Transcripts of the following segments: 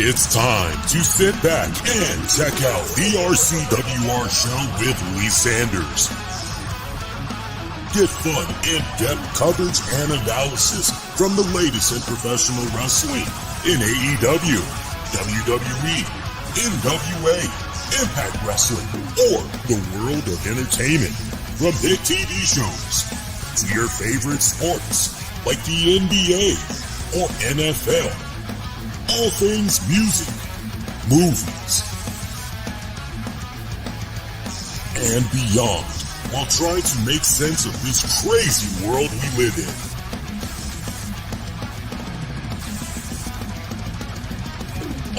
It's time to sit back and check out the RCWR Show with Lee Sanders. Get fun, in-depth coverage and analysis from the latest in professional wrestling in AEW, WWE, NWA, Impact Wrestling, or the world of entertainment. From hit TV shows to your favorite sports like the NBA or NFL. All things music, movies, and beyond, while trying to make sense of this crazy world we live in.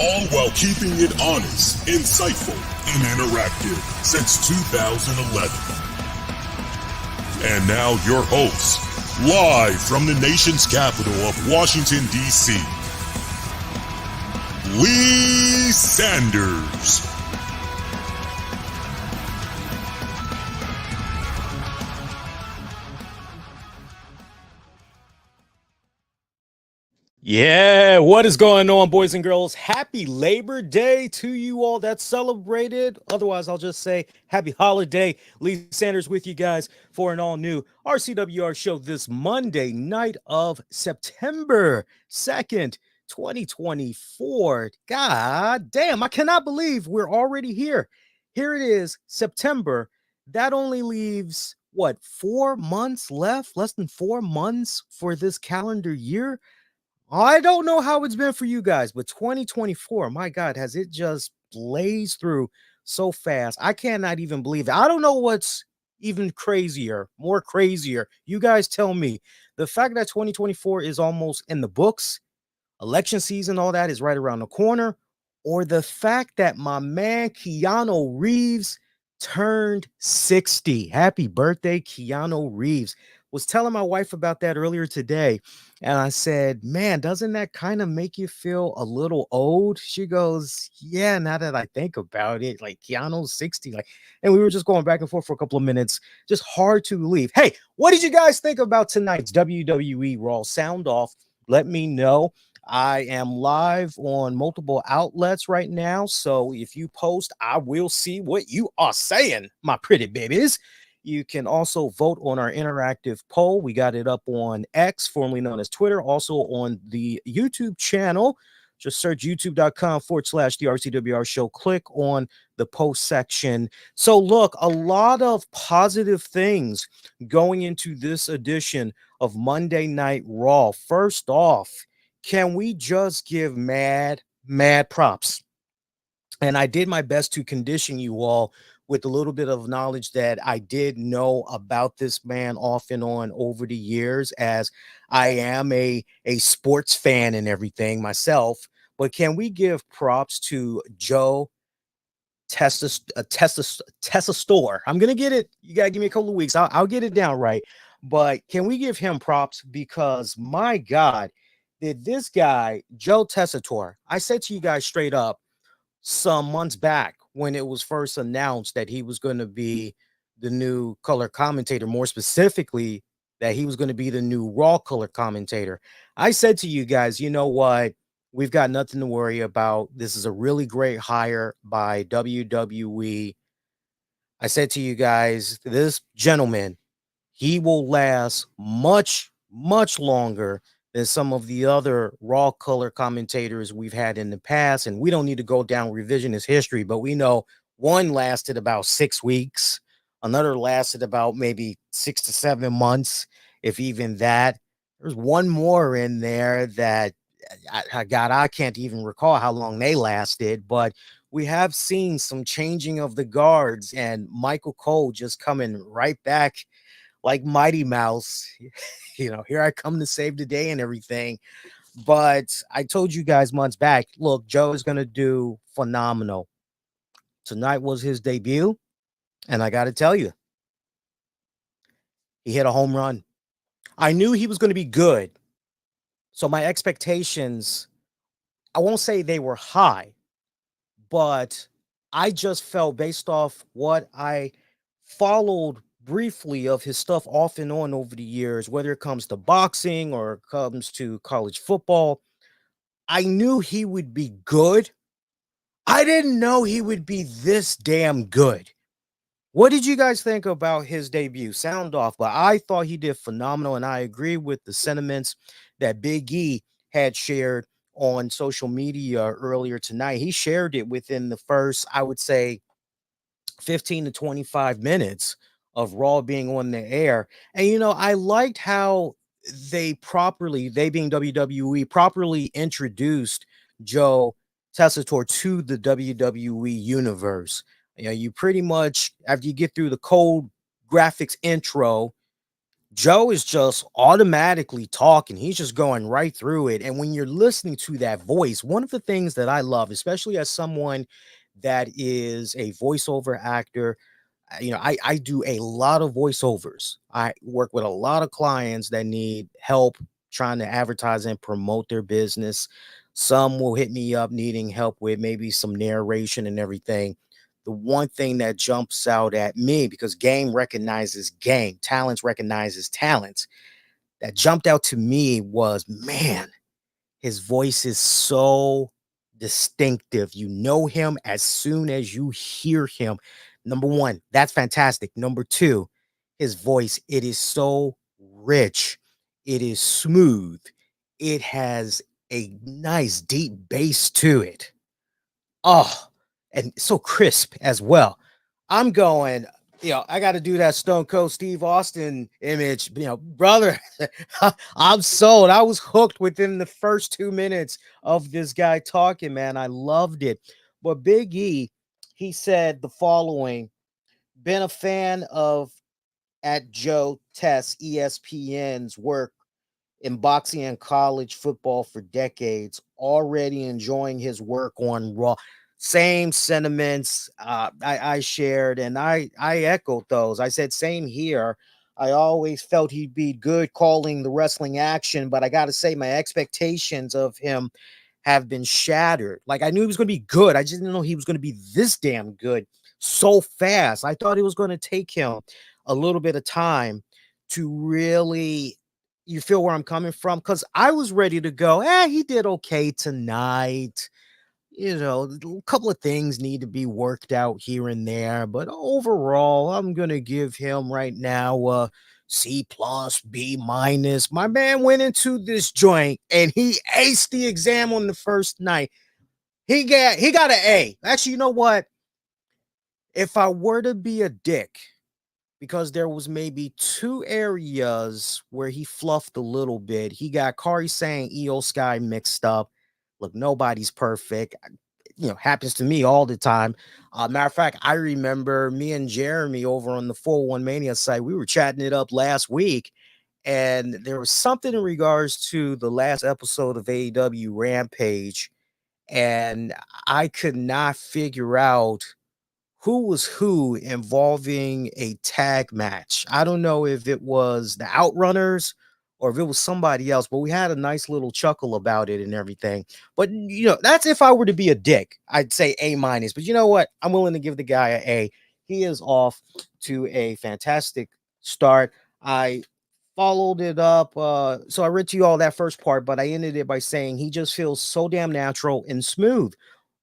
All while keeping it honest, insightful, and interactive since 2011. And now your host, live from the nation's capital of Washington, D.C., Lee Sanders. Yeah, what is going on, boys and girls? Happy Labor Day to you all that celebrated. Otherwise, I'll just say happy holiday. Lee Sanders with you guys for an all-new RCWR show this Monday night of September 2nd, 2024. God damn, I cannot believe we're already here. Here it is, September. That only leaves, 4 months left? Less than 4 months for this calendar year? I don't know how it's been for you guys, but 2024, my God, has it just blazed through so fast? I cannot even believe it. I don't know what's even crazier, more crazier. You guys tell me. The fact that 2024 is almost in the books, election season, all that is right around the corner, or the fact that my man Keanu Reeves turned 60. Happy birthday, Keanu Reeves. Was telling my wife about that earlier today, and I said, man, doesn't that kind of make you feel a little old? She goes, yeah, now that I think about it, like Keanu's 60. And we were just going back and forth for a couple of minutes. Just hard to believe. Hey, what did you guys think about tonight's WWE RAW? Sound off. Let me know. I am live on multiple outlets right now, so if you post, I will see what you are saying, my pretty babies. You can also vote on our interactive poll. We got it up on X, formerly known as Twitter, also on the YouTube channel. Just search youtube.com/the RCWR Show. Click on the post section. So look, a lot of positive things going into this edition of Monday Night Raw. First off, can we just give mad props? And I did my best to condition you all with a little bit of knowledge that I did know about this man off and on over the years, as I am a sports fan and everything myself. But can we give props to Joe Tessitore? I'm going to get it. You got to give me a couple of weeks. I'll get it down right. But can we give him props? Because my God, did this guy, Joe Tessitore, I said to you guys straight up some months back when it was first announced that he was going to be the new color commentator, more specifically that he was going to be the new Raw color commentator. I said to you guys, you know what? We've got nothing to worry about. This is a really great hire by WWE. I said to you guys, this gentleman, he will last much longer than some of the other Raw color commentators we've had in the past. And we don't need to go down revisionist history, but we know one lasted about 6 weeks. Another lasted about maybe 6 to 7 months, if even that. There's one more in there that, I can't even recall how long they lasted, but we have seen some changing of the guards, and Michael Cole just coming right back like Mighty Mouse. Here I come to save the day and everything. But I told you guys months back, look, Joe is going to do phenomenal. Tonight was his debut, and I got to tell you, he hit a home run. I knew he was going to be good. So my expectations, I won't say they were high, but I just felt, based off what I followed briefly of his stuff off and on over the years, whether it comes to boxing or it comes to college football, I knew he would be good. I didn't know he would be this damn good. What did you guys think about his debut? Sound off, but I thought he did phenomenal, and I agree with the sentiments that Big E had shared on social media earlier tonight. He shared it within the first, I would say, 15 to 25 minutes of Raw being on the air. And I liked how they being WWE, properly introduced Joe Tessitore to the WWE universe. You pretty much, after you get through the cold graphics intro, Joe is just automatically talking. He's just going right through it. And when you're listening to that voice, one of the things that I love, especially as someone that is a voiceover actor, I do a lot of voiceovers. I work with a lot of clients that need help trying to advertise and promote their business. Some will hit me up needing help with maybe some narration and everything. The one thing that jumps out at me, because game recognizes game, talents recognizes talents, that jumped out to me was, man, his voice is so distinctive. You know him as soon as you hear him. Number one, that's fantastic. Number two, his voice, it is so rich. It is smooth. It has a nice deep bass to it. Oh, and so crisp as well. I'm going, I got to do that Stone Cold Steve Austin image, brother. I'm sold. I was hooked within the first 2 minutes of this guy talking, man. I loved it. But Big E, he said the following: been a fan of at Joe Tess ESPN's work in boxing and college football for decades, already enjoying his work on Raw. Same sentiments I shared, and I echoed those. I said, same here. I always felt he'd be good calling the wrestling action, but I got to say, my expectations of him have been shattered. Like, I knew he was going to be good. I just didn't know he was going to be this damn good so fast. I thought it was going to take him a little bit of time to really, you feel where I'm coming from? Because I was ready to go, he did okay tonight. A couple of things need to be worked out here and there, but overall, I'm gonna give him right now C plus, B minus. My man went into this joint and he aced the exam on the first night. He got an A. Actually, you know what? If I were to be a dick, because there was maybe two areas where he fluffed a little bit. He got Kari saying EO Sky mixed up. Look, nobody's perfect. Happens to me all the time. Matter of fact, I remember me and Jeremy over on the 401 Mania site, we were chatting it up last week, and there was something in regards to the last episode of AEW Rampage, and I could not figure out who was who involving a tag match. I don't know if it was the Outrunners or if it was somebody else, but we had a nice little chuckle about it and everything. But that's if I were to be a dick, I'd say A minus. But you know what? I'm willing to give the guy an A. He is off to a fantastic start. I followed it up. So I read to you all that first part, but I ended it by saying he just feels so damn natural and smooth.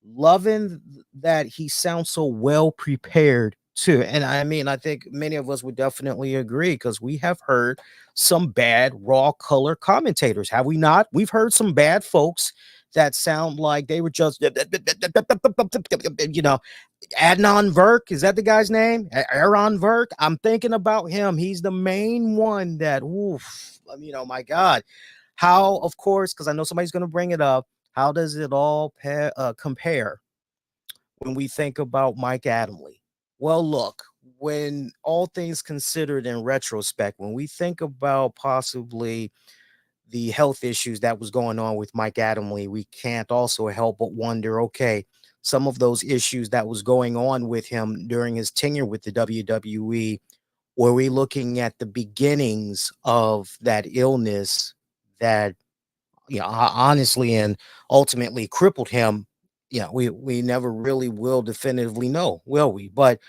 Loving that he sounds so well prepared too. And I mean, I think many of us would definitely agree because we have heard some bad raw color commentators, have we not? We've heard some bad folks that sound like they were just, Adnan Verk, is that the guy's name? Aaron Verk. I'm thinking about him. He's the main one that, my God. How, of course, because I know somebody's going to bring it up. How does it all compare when we think about Mike Adamle? Well, look, when all things considered in retrospect, when we think about possibly the health issues that was going on with Mike Adamle, we can't also help but wonder, okay, some of those issues that was going on with him during his tenure with the WWE, were we looking at the beginnings of that illness that, honestly and ultimately crippled him? We never really will definitively know, will we? But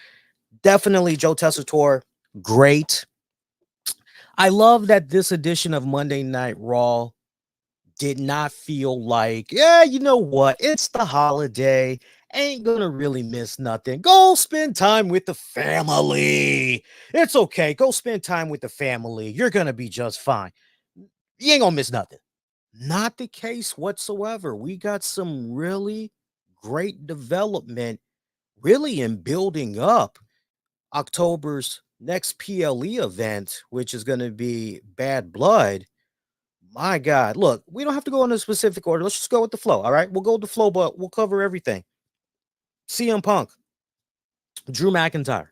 definitely Joe Tessitore, great. I love that this edition of Monday Night Raw did not feel like, yeah, you know what? It's the holiday. Ain't gonna really miss nothing. Go spend time with the family. It's okay. Go spend time with the family. You're gonna be just fine. You ain't gonna miss nothing. Not the case whatsoever. We got some really great development, really in building up October's next PLE event, which is going to be Bad Blood. My God, look, we don't have to go in a specific order. Let's just go with the flow. All right, we'll go with the flow, but we'll cover everything. CM Punk, Drew McIntyre.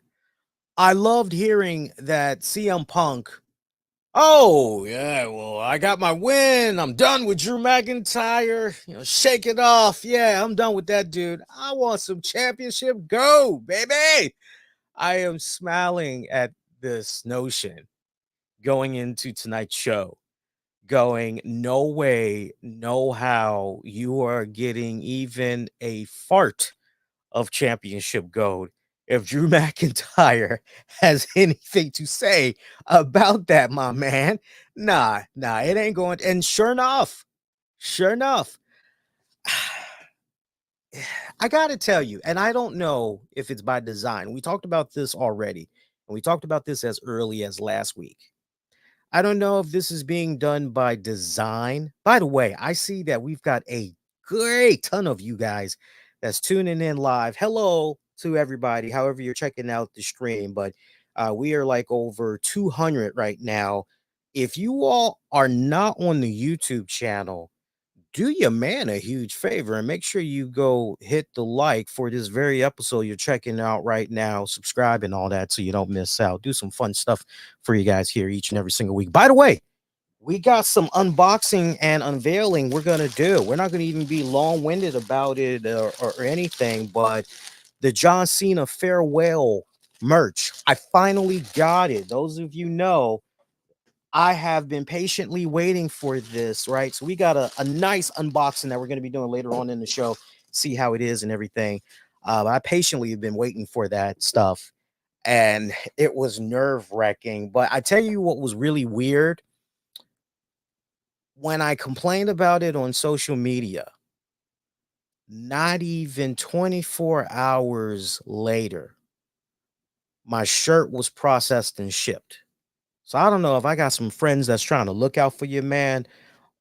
I loved hearing that CM Punk. Oh, yeah, well, I got my win. I'm done with Drew McIntyre. Shake it off. Yeah, I'm done with that, dude. I want some championship go, baby. I am smiling at this notion going into tonight's show, going, no way, no how you are getting even a fart of championship gold if Drew McIntyre has anything to say about that, my man. Nah, it ain't going. And sure enough, I got to tell you, and I don't know if it's by design. We talked about this already, and we talked about this as early as last week. I don't know if this is being done by design. By the way, I see that we've got a great ton of you guys that's tuning in live. Hello to everybody, however you're checking out the stream, but we are like over 200 right now. If you all are not on the YouTube channel, do your man a huge favor and make sure you go hit the like for this very episode you're checking out right now, subscribe and all that so you don't miss out. Do some fun stuff for you guys here each and every single week. By the way, we got some unboxing and unveiling we're going to do. We're not going to even be long-winded about it or anything, but the John Cena farewell merch, I finally got it. Those of you know, I have been patiently waiting for this, right? So we got a nice unboxing that we're going to be doing later on in the show, see how it is and everything. I patiently have been waiting for that stuff, and it was nerve-wracking. But I tell you what was really weird. When I complained about it on social media, not even 24 hours later, my shirt was processed and shipped. So I don't know if I got some friends that's trying to look out for you, man,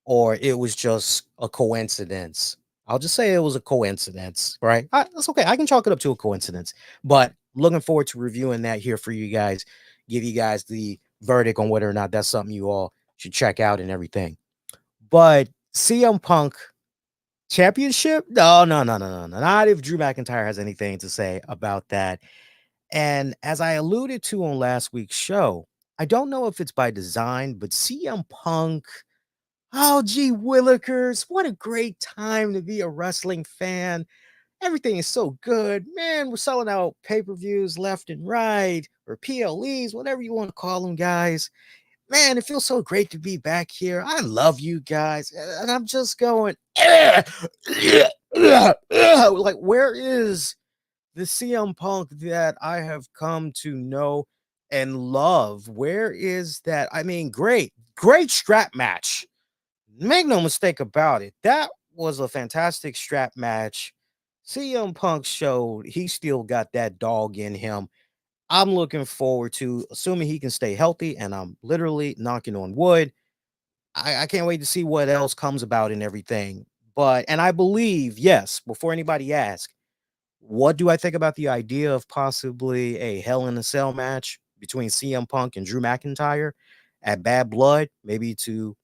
or it was just a coincidence. I'll just say it was a coincidence, right? That's okay. I can chalk it up to a coincidence, but looking forward to reviewing that here for you guys, give you guys the verdict on whether or not that's something you all should check out and everything. But CM Punk championship? No. Not if Drew McIntyre has anything to say about that. And as I alluded to on last week's show, I don't know if it's by design, but CM Punk, oh, gee willikers, what a great time to be a wrestling fan. Everything is so good. Man, we're selling out pay-per-views left and right, or PLEs, whatever you want to call them, guys. Man, it feels so great to be back here. I love you guys. And I'm just going, like, where is the CM Punk that I have come to know and love? Where is that? I mean, great strap match. Make no mistake about it. That was a fantastic strap match. CM Punk showed he still got that dog in him. I'm looking forward to, assuming he can stay healthy, and I'm literally knocking on wood. I can't wait to see what else comes about and everything. And I believe, yes, before anybody asks, what do I think about the idea of possibly a Hell in a Cell match between CM Punk and Drew McIntyre at Bad Blood, maybe to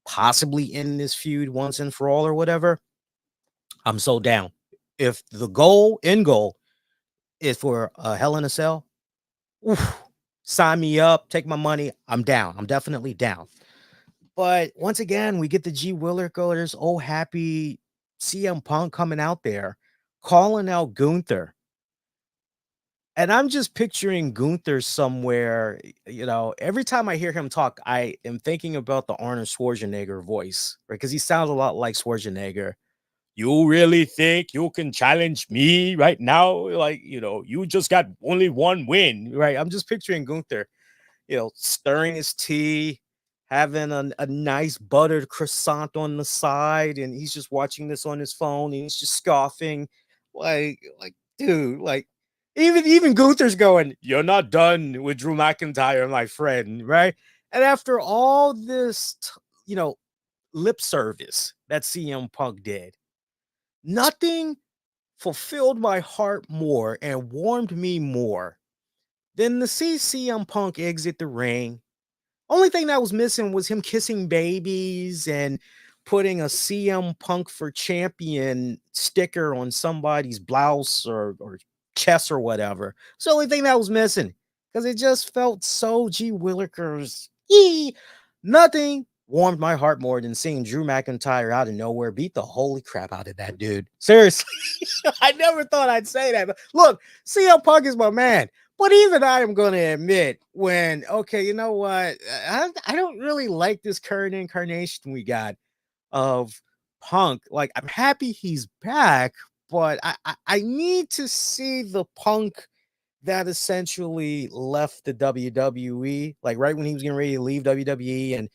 possibly end this feud once and for all or whatever? I'm so down. If the end goal is for a Hell in a Cell, oof, sign me up, take my money. I'm down. I'm definitely down. But once again, we get the G Willikers, oh happy CM Punk coming out there, calling out Gunther. And I'm just picturing Gunther somewhere, every time I hear him talk, I am thinking about the Arnold Schwarzenegger voice, right? Because he sounds a lot like Schwarzenegger. You really think you can challenge me right now? Like, you just got only one win, right? I'm just picturing Gunther, stirring his tea, having a nice buttered croissant on the side, and he's just watching this on his phone, and he's just scoffing, like, dude, like, even Gunther's going, "You're not done with Drew McIntyre, my friend," right? And after all this, lip service that CM Punk did, nothing fulfilled my heart more and warmed me more than to see CM Punk exit the ring. Only thing that was missing was him kissing babies and putting a CM Punk for champion sticker on somebody's blouse or chest or whatever. It's the only thing that was missing because it just felt so G Willikers. Nothing warmed my heart more than seeing Drew McIntyre out of nowhere beat the holy crap out of that dude. Seriously, I never thought I'd say that. But look, CM Punk is my man. But even I am going to admit when, okay, you know what? I don't really like this current incarnation we got of Punk. Like, I'm happy he's back, but I need to see the Punk that essentially left the WWE, like right when he was getting ready to leave WWE, and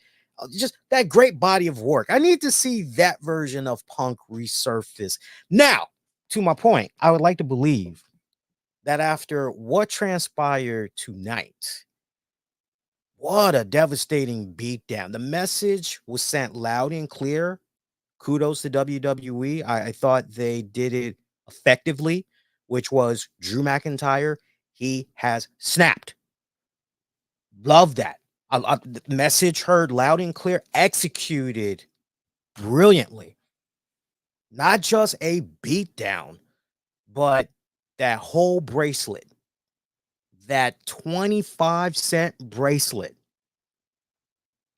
just that great body of work. I need to see that version of Punk resurface. Now, to my point, I would like to believe that after what transpired tonight, what a devastating beatdown. The message was sent loud and clear. Kudos to WWE. I thought they did it effectively, which was Drew McIntyre. He has snapped. Love that. The message heard loud and clear, executed brilliantly. Not just a beatdown, but that whole bracelet, that 25-cent bracelet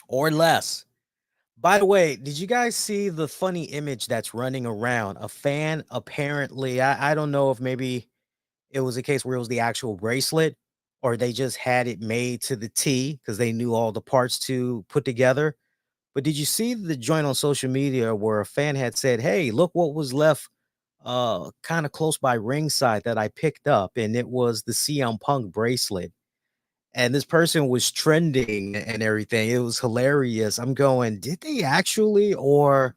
or less. By the way, did you guys see the funny image that's running around? A fan apparently, I don't know if maybe it was a case where it was the actual bracelet or they just had it made to the T because they knew all the parts to put together. But did you see the joint on social media where a fan had said, "Hey, look what was left kind of close by ringside that I picked up," and it was the CM Punk bracelet. And this person was trending and everything. It was hilarious. I'm going, did they actually, or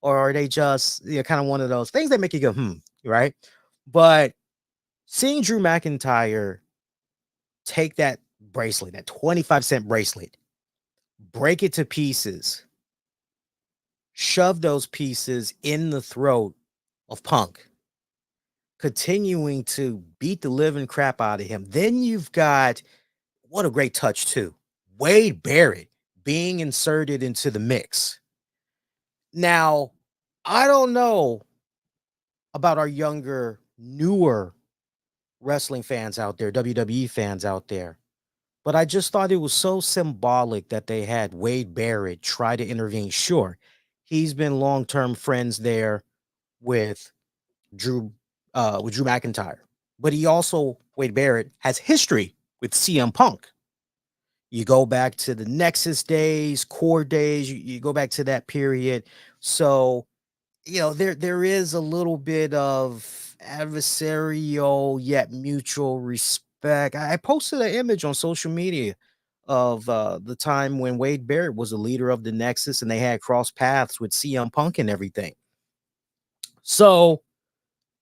are they just, kind of one of those things that make you go, right? But seeing Drew McIntyre take that bracelet, that 25-cent bracelet, break it to pieces, shove those pieces in the throat of Punk, continuing to beat the living crap out of him. Then you've got, what a great touch too, Wade Barrett being inserted into the mix. Now, I don't know about our younger, newer wrestling fans out there, WWE fans out there, but I just thought it was so symbolic that they had Wade Barrett try to intervene. Sure, he's been long-term friends there with Drew Drew McIntyre, but he also, Wade Barrett, has history with CM Punk. You go back to the Nexus days, core days, you go back to that period. So, there is a little bit of adversarial yet mutual respect. I posted an image on social media of the time when Wade Barrett was the leader of the Nexus and they had cross paths with CM Punk and everything. So,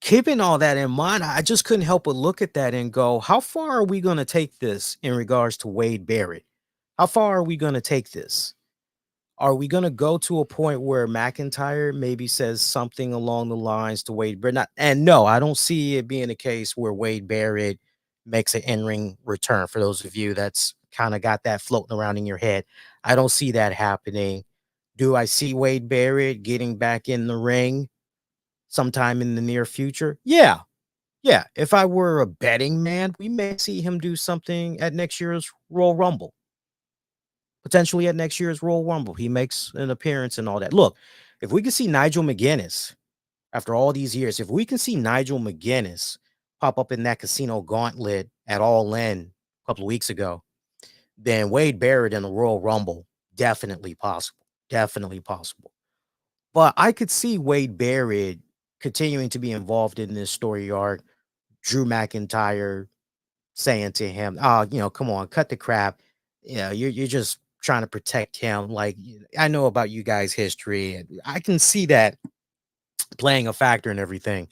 keeping all that in mind, I just couldn't help but look at that and go, how far are we going to take this in regards to Wade Barrett? How far are we going to take this? Are we going to go to a point where McIntyre maybe says something along the lines to Wade Barrett? And no, I don't see it being a case where Wade Barrett makes an in-ring return. For those of you that's kind of got that floating around in your head, I don't see that happening. Do I see Wade Barrett getting back in the ring sometime in the near future? Yeah. Yeah. If I were a betting man, we may see him do something at next year's Royal Rumble. Potentially at next year's Royal Rumble. He makes an appearance and all that. Look, if we can see Nigel McGuinness after all these years, if we can see Nigel McGuinness pop up in that casino gauntlet at All In a couple of weeks ago, then Wade Barrett in the Royal Rumble, definitely possible. Definitely possible. But I could see Wade Barrett continuing to be involved in this story arc. Drew McIntyre saying to him, "Oh, come on, cut the crap. Yeah, you're just trying to protect him. Like, I know about you guys' history, and I can see that playing a factor in everything.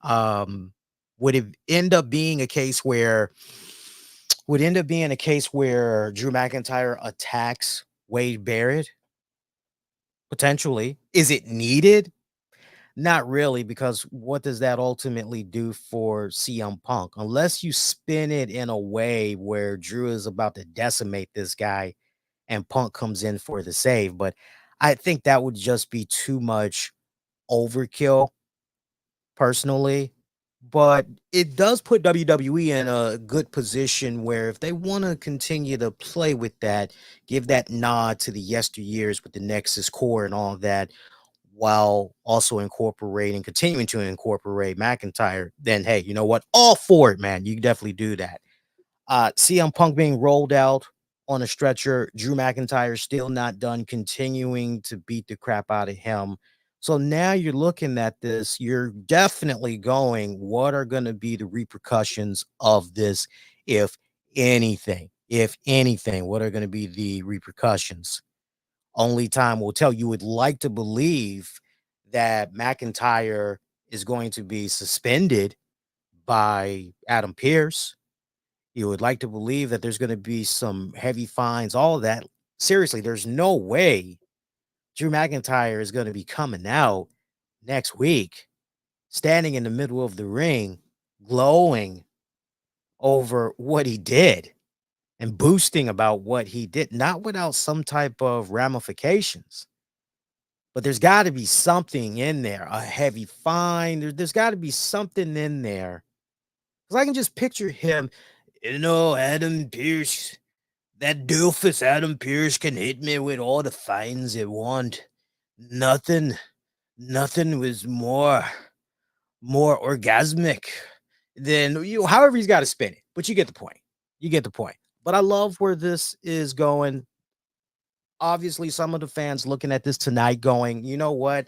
Um, would it end up being a case where Drew McIntyre attacks Wade Barrett? Potentially. Is it needed? Not really, because what does that ultimately do for CM Punk? Unless you spin it in a way where Drew is about to decimate this guy and Punk comes in for the save. But I think that would just be too much overkill personally. But it does put WWE in a good position where if they want to continue to play with that, give that nod to the yesteryears with the Nexus core and all that, while also continuing to incorporate McIntyre, then hey, you know what? All for it, man. You can definitely do that. CM Punk being rolled out on a stretcher, Drew McIntyre still not done, continuing to beat the crap out of him. So now you're looking at this, you're definitely going, what are going to be the repercussions of this, if anything? If anything, what are going to be the repercussions? Only time will tell. You would like to believe that McIntyre is going to be suspended by Adam Pearce. You would like to believe that there's going to be some heavy fines, all of that. Seriously, there's no way Drew McIntyre is going to be coming out next week, standing in the middle of the ring, glowing over what he did and boosting about what he did, not without some type of ramifications. But there's got to be something in there, a heavy fine. There's got to be something in there. Because I can just picture him, Adam Pearce, that doofus Adam Pearce can hit me with all the fines they want. Nothing was more orgasmic than however he's got to spin it. But you get the point. You get the point. But I love where this is going. Obviously, some of the fans looking at this tonight going, you know what?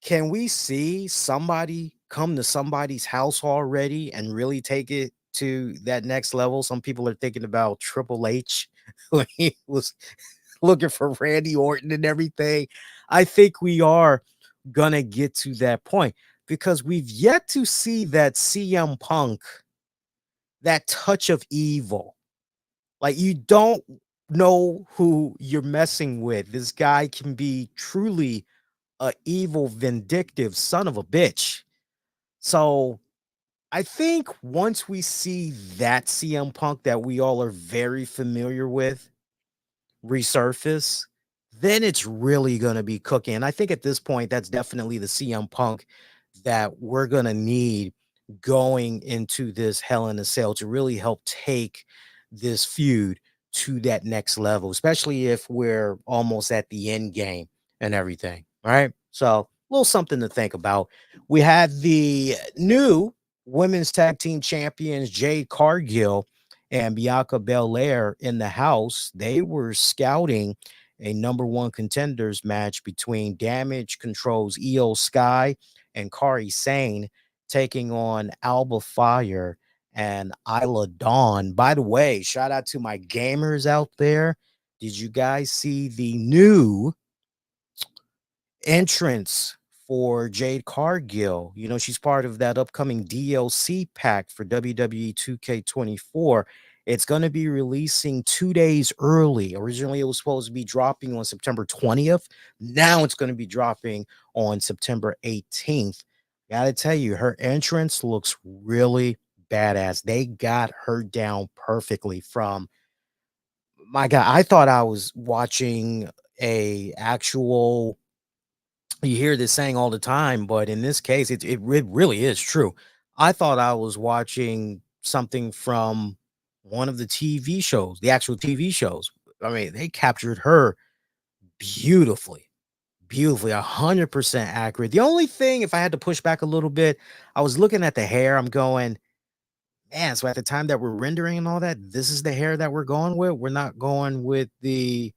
Can we see somebody come to somebody's house already and really take it to that next level? Some people are thinking about Triple H when he was looking for Randy Orton and everything. I think we are going to get to that point because we've yet to see that CM Punk, that touch of evil. Like, you don't know who you're messing with. This guy can be truly a evil, vindictive son of a bitch. So I think once we see that CM Punk that we all are very familiar with resurface, then it's really going to be cooking. And I think at this point, that's definitely the CM Punk that we're going to need going into this Hell in a Cell to really help take this feud to that next level, especially if we're almost at the end game and everything. All right. So a little something to think about. We had the new women's tag team champions, Jade Cargill and Bianca Belair, in the house. They were scouting a number one contenders match between Damage Control's Io Sky and Kari Sane, taking on Alba Fire and Isla Dawn. By the way, shout out to my gamers out there. Did you guys see the new entrance for Jade Cargill? You know, she's part of that upcoming DLC pack for WWE 2K24. It's going to be releasing 2 days early. Originally, it was supposed to be dropping on September 20th. Now it's going to be dropping on September 18th. Gotta tell you, her entrance looks really badass. They got her down perfectly. From my God, I thought I was watching a actual, you hear this saying all the time, but in this case, it really is true. I thought I was watching something from one of the TV shows, the actual TV shows. I mean, they captured her beautifully, beautifully, 100% accurate. The only thing, if I had to push back a little bit, I was looking at the hair. I'm going, man, so at the time that we're rendering and all that, this is the hair that we're going with. We're not going with the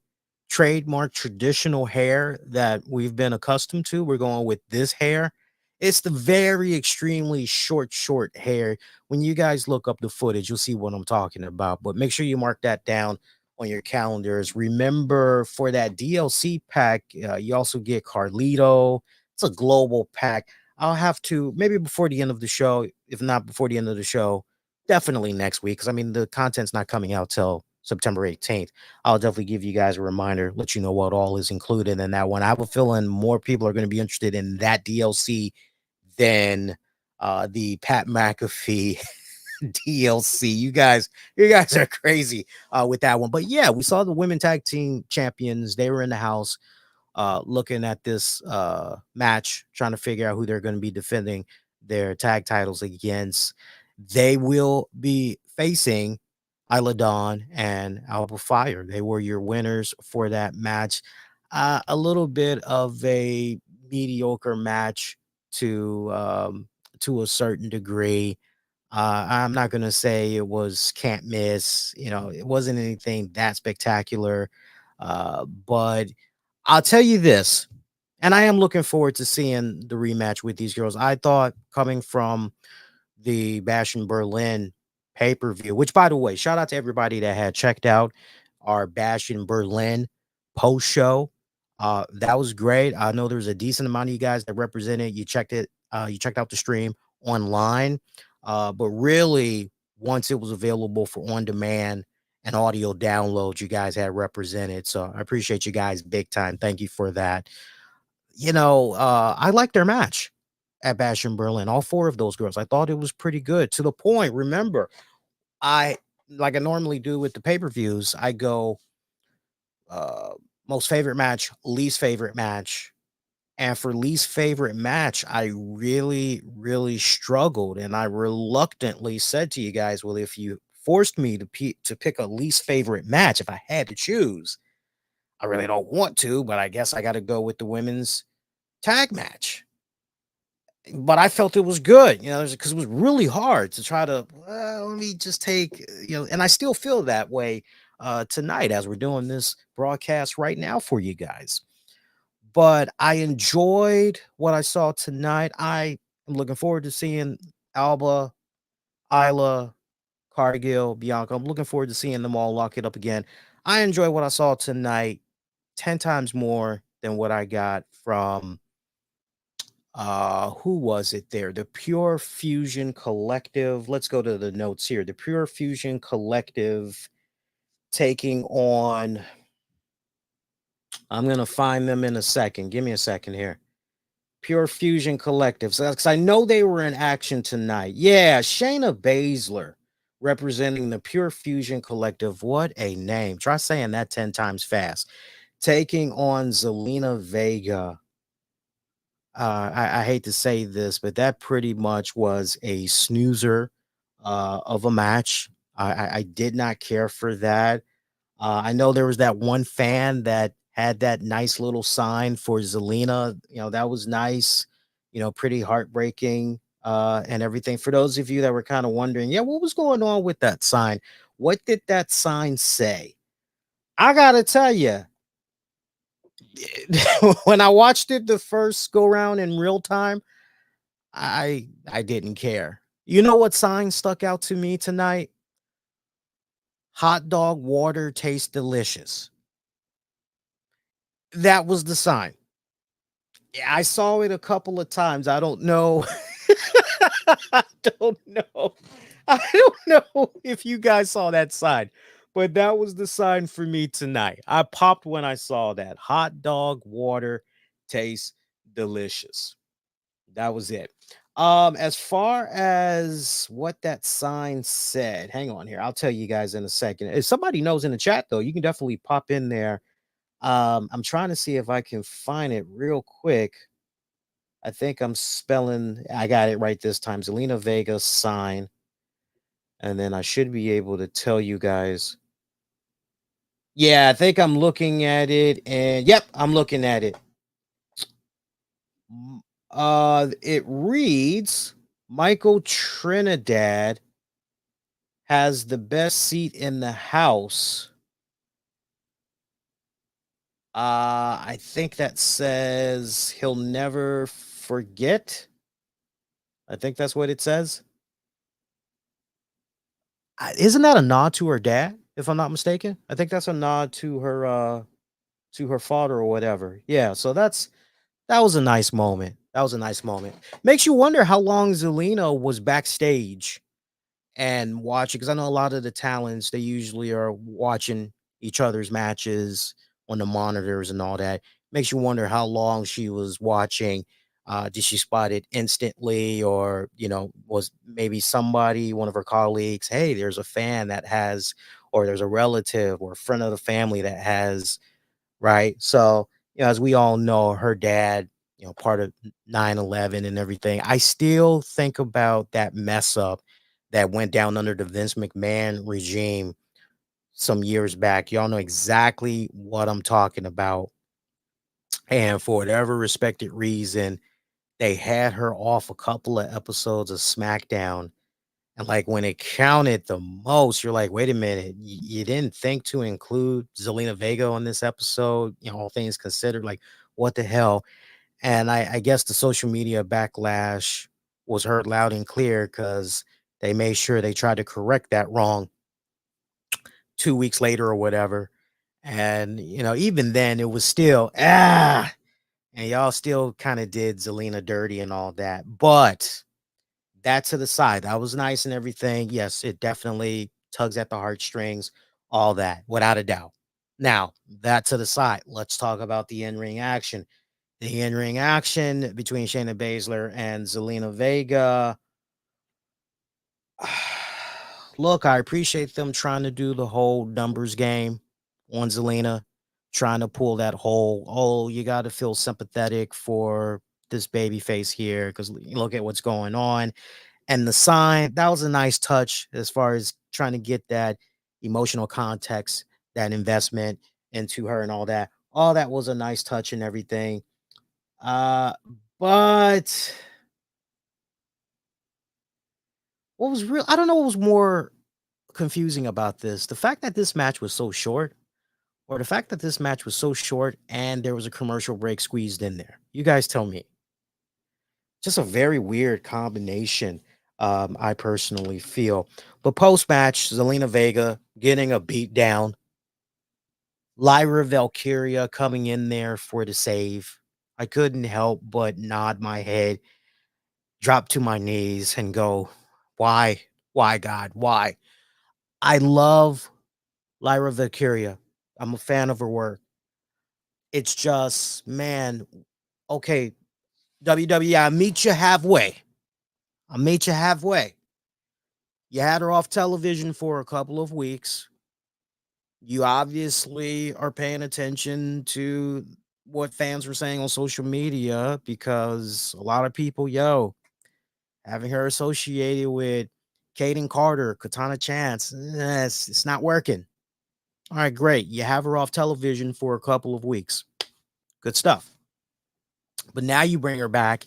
trademark traditional hair that we've been accustomed to. We're going with this hair. It's the very extremely short hair. When you guys look up the footage, you'll see what I'm talking about. But make sure you mark that down on your calendars. Remember, for that DLC pack, you also get Carlito. It's a global pack. I'll have to, maybe before the end of the show, if not before the end of the show, definitely next week, because I mean the content's not coming out till September 18th. I'll definitely give you guys a reminder, let you know what all is included in that one. I have a feeling more people are going to be interested in that DLC than the Pat McAfee DLC. You guys are crazy with that one. But yeah, we saw the women tag team champions. They were in the house looking at this match, trying to figure out who they're going to be defending their tag titles against. They will be facing Isla Dawn and Alba Fire. They were your winners for that match. A little bit of a mediocre match to a certain degree. I'm not gonna say it was can't miss. It wasn't anything that spectacular. But I'll tell you this, and I am looking forward to seeing the rematch with these girls. I thought coming from the Bash in Berlin pay-per-view, which by the way, shout out to everybody that had checked out our Bash in Berlin post show. That was great. I know there's a decent amount of you guys that represented. You checked out the stream online. But really, once it was available for on demand and audio downloads, you guys had represented. So I appreciate you guys big time. Thank you for that. I liked their match at Bash in Berlin. All four of those girls. I thought it was pretty good, to the point. Remember, I like I normally do with the pay-per-views, I go uh most favorite match, least favorite match. And for least favorite match, I really, really struggled. And I reluctantly said to you guys, well, if you forced me to pick a least favorite match, if I had to choose, I really don't want to, but I guess I got to go with the women's tag match. But I felt it was good, because it was really hard to try to, let me just take, and I still feel that way tonight as we're doing this broadcast right now for you guys. But I enjoyed what I saw tonight. I am looking forward to seeing Alba, Isla, Cargill, Bianca. I'm looking forward to seeing them all lock it up again. I enjoy what I saw tonight 10 times more than what I got from who was it there? The Pure Fusion Collective. Let's go to the notes here. The Pure Fusion Collective taking on, I'm going to find them in a second. Give me a second here. Pure Fusion Collective. So, because I know they were in action tonight. Yeah, Shayna Baszler representing the Pure Fusion Collective. What a name. Try saying that 10 times fast. Taking on Zelina Vega. I hate to say this, but that pretty much was a snoozer of a match. I did not care for that. I know there was that one fan that had that nice little sign for Zelina. That was nice, pretty heartbreaking and everything. For those of you that were kind of wondering, yeah, what was going on with that sign? What did that sign say? I got to tell you, when I watched it the first go round in real time, I didn't care. You know what sign stuck out to me tonight? Hot dog water tastes delicious. That was the sign. Yeah, I saw it a couple of times. I don't know. I don't know. I don't know if you guys saw that sign, but that was the sign for me tonight. I popped when I saw that. Hot dog water tastes delicious. That was it. As far as what that sign said, hang on here. I'll tell you guys in a second. If somebody knows in the chat, though, you can definitely pop in there. I'm trying to see if I can find it real quick. I think I got it right this time. Zelina Vega sign. And then I should be able to tell you guys. Yeah, I think I'm looking at it. And yep, I'm looking at it. It reads Michael Trinidad has the best seat in the house. I think that says he'll never forget. I think that's what it says. Isn't that a nod to her dad? if I'm not mistaken. I think that's a nod to her father or whatever. Yeah, so that was a nice moment. That was a nice moment. Makes you wonder how long Zelina was backstage and watching, because I know a lot of the talents, they usually are watching each other's matches on the monitors and all that. Makes you wonder how long she was watching. Did she spot it instantly, or was maybe somebody, one of her colleagues, hey, there's a fan that has, or there's a relative or a friend of the family that has, right? So, as we all know, her dad, part of 9/11 and everything. I still think about that mess up that went down under the Vince McMahon regime some years back. Y'all know exactly what I'm talking about. And for whatever respected reason, they had her off a couple of episodes of SmackDown. And like when it counted the most, you're like, wait a minute, you didn't think to include Zelina Vega on this episode, all things considered, like what the hell? And I guess the social media backlash was heard loud and clear because they made sure they tried to correct that wrong 2 weeks later or whatever. And, even then it was still, and y'all still kind of did Zelina dirty and all that. But that to the side, that was nice and everything. Yes, it definitely tugs at the heartstrings, all that, without a doubt. Now, that to the side, let's talk about the in-ring action. The in-ring action between Shayna Baszler and Zelina Vega. Look, I appreciate them trying to do the whole numbers game on Zelina, trying to pull that whole, oh, you got to feel sympathetic for this baby face here because look at what's going on. And the sign, that was a nice touch as far as trying to get that emotional context, that investment into her and all that. All that was a nice touch and everything. Uh, but what was real, I don't know what was more confusing about this. The fact that this match was so short, or the fact that this match was so short and there was a commercial break squeezed in there. You guys tell me. Just a very weird combination, I personally feel. But post-match, Zelina Vega getting a beat down. Lyra Valkyria coming in there for the save. I couldn't help but nod my head, drop to my knees, and go, why? Why, God? Why? I love Lyra Valkyria. I'm a fan of her work. It's just, man, okay, WWE, I meet you halfway. I'll meet you halfway. You had her off television for a couple of weeks. You obviously are paying attention to what fans were saying on social media because a lot of people, having her associated with Kaden Carter, Katana Chance, it's not working. All right, great. You have her off television for a couple of weeks. Good stuff. But now you bring her back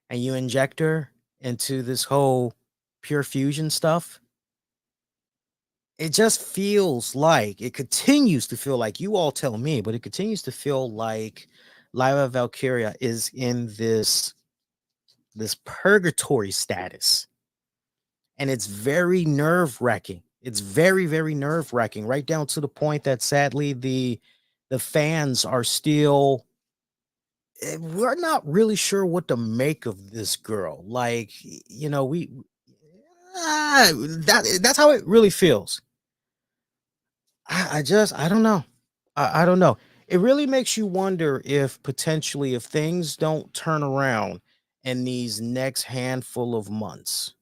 and you inject her into this whole pure fusion stuff. It just feels like, it continues to feel like, you all tell me, but it continues to feel like Lyra Valkyria is in this purgatory status. And it's very nerve-wracking. It's very, very nerve-wracking, right down to the point that sadly the fans are still, we're not really sure what to make of this girl. Like, we that's how it really feels. I don't know. I don't know. It really makes you wonder if potentially, if things don't turn around in these next handful of months,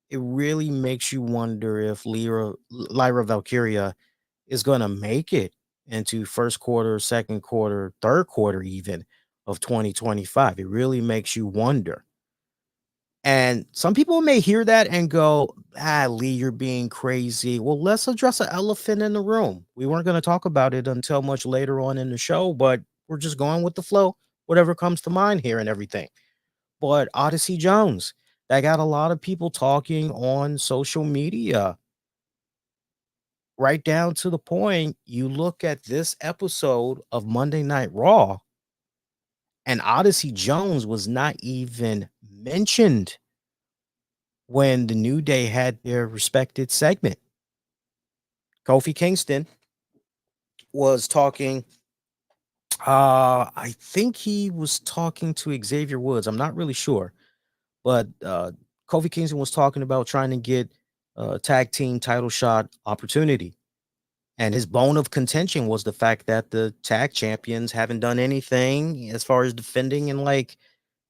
it really makes you wonder if Lyra Valkyria is going to make it into first quarter, second quarter, third quarter, even of 2025. It really makes you wonder. And some people may hear that and go, Lee, you're being crazy. Well, let's address an elephant in the room. We weren't going to talk about it until much later on in the show, but we're just going with the flow, whatever comes to mind here and everything. But Odyssey Jones, that got a lot of people talking on social media. Right down to the point, you look at this episode of Monday Night Raw, and Odyssey Jones was not even mentioned when the New Day had their respected segment. Kofi Kingston was talking. I think he was talking to Xavier Woods. I'm not really sure, but Kofi Kingston was talking about trying to get a tag team title shot opportunity. And his bone of contention was the fact that the tag champions haven't done anything as far as defending in like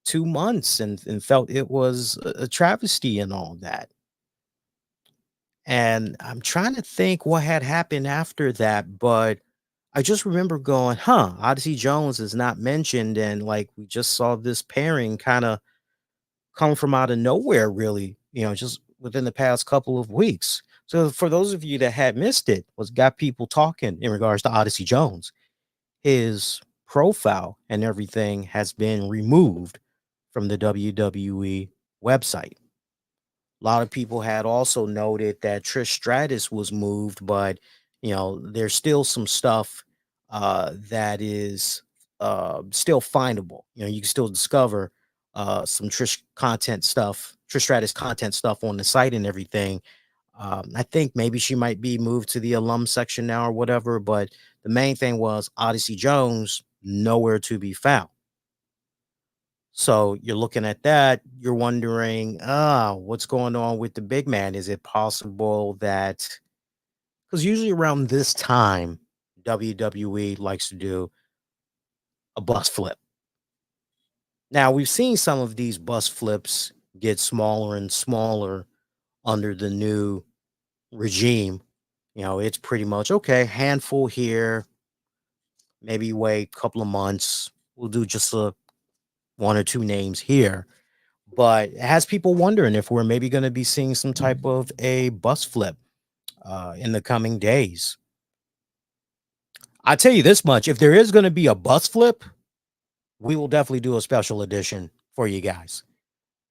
2 months, and felt it was a travesty and all that. And I'm trying to think what had happened after that, but I just remember going, huh, Odyssey Jones is not mentioned. And like we just saw this pairing kind of come from out of nowhere, really, just within the past couple of weeks. So for those of you that had missed it, was got people talking in regards to Odyssey Jones. His profile and everything has been removed from the WWE website. A lot of people had also noted that Trish Stratus was moved, but there's still some stuff that is still findable. You can still discover some Trish Stratus content stuff on the site and everything. I think maybe she might be moved to the alum section now or whatever, but the main thing was Odyssey Jones nowhere to be found. So you're looking at that, you're wondering, what's going on with the big man? Is it possible that, because usually around this time, WWE likes to do a bus flip. Now, we've seen some of these bus flips get smaller and smaller under the new regime. It's pretty much okay, handful here, maybe wait a couple of months. We'll do just one or two names here. But it has people wondering if we're maybe going to be seeing some type of a bus flip in the coming days. I tell you this much, if there is going to be a bus flip, we will definitely do a special edition for you guys.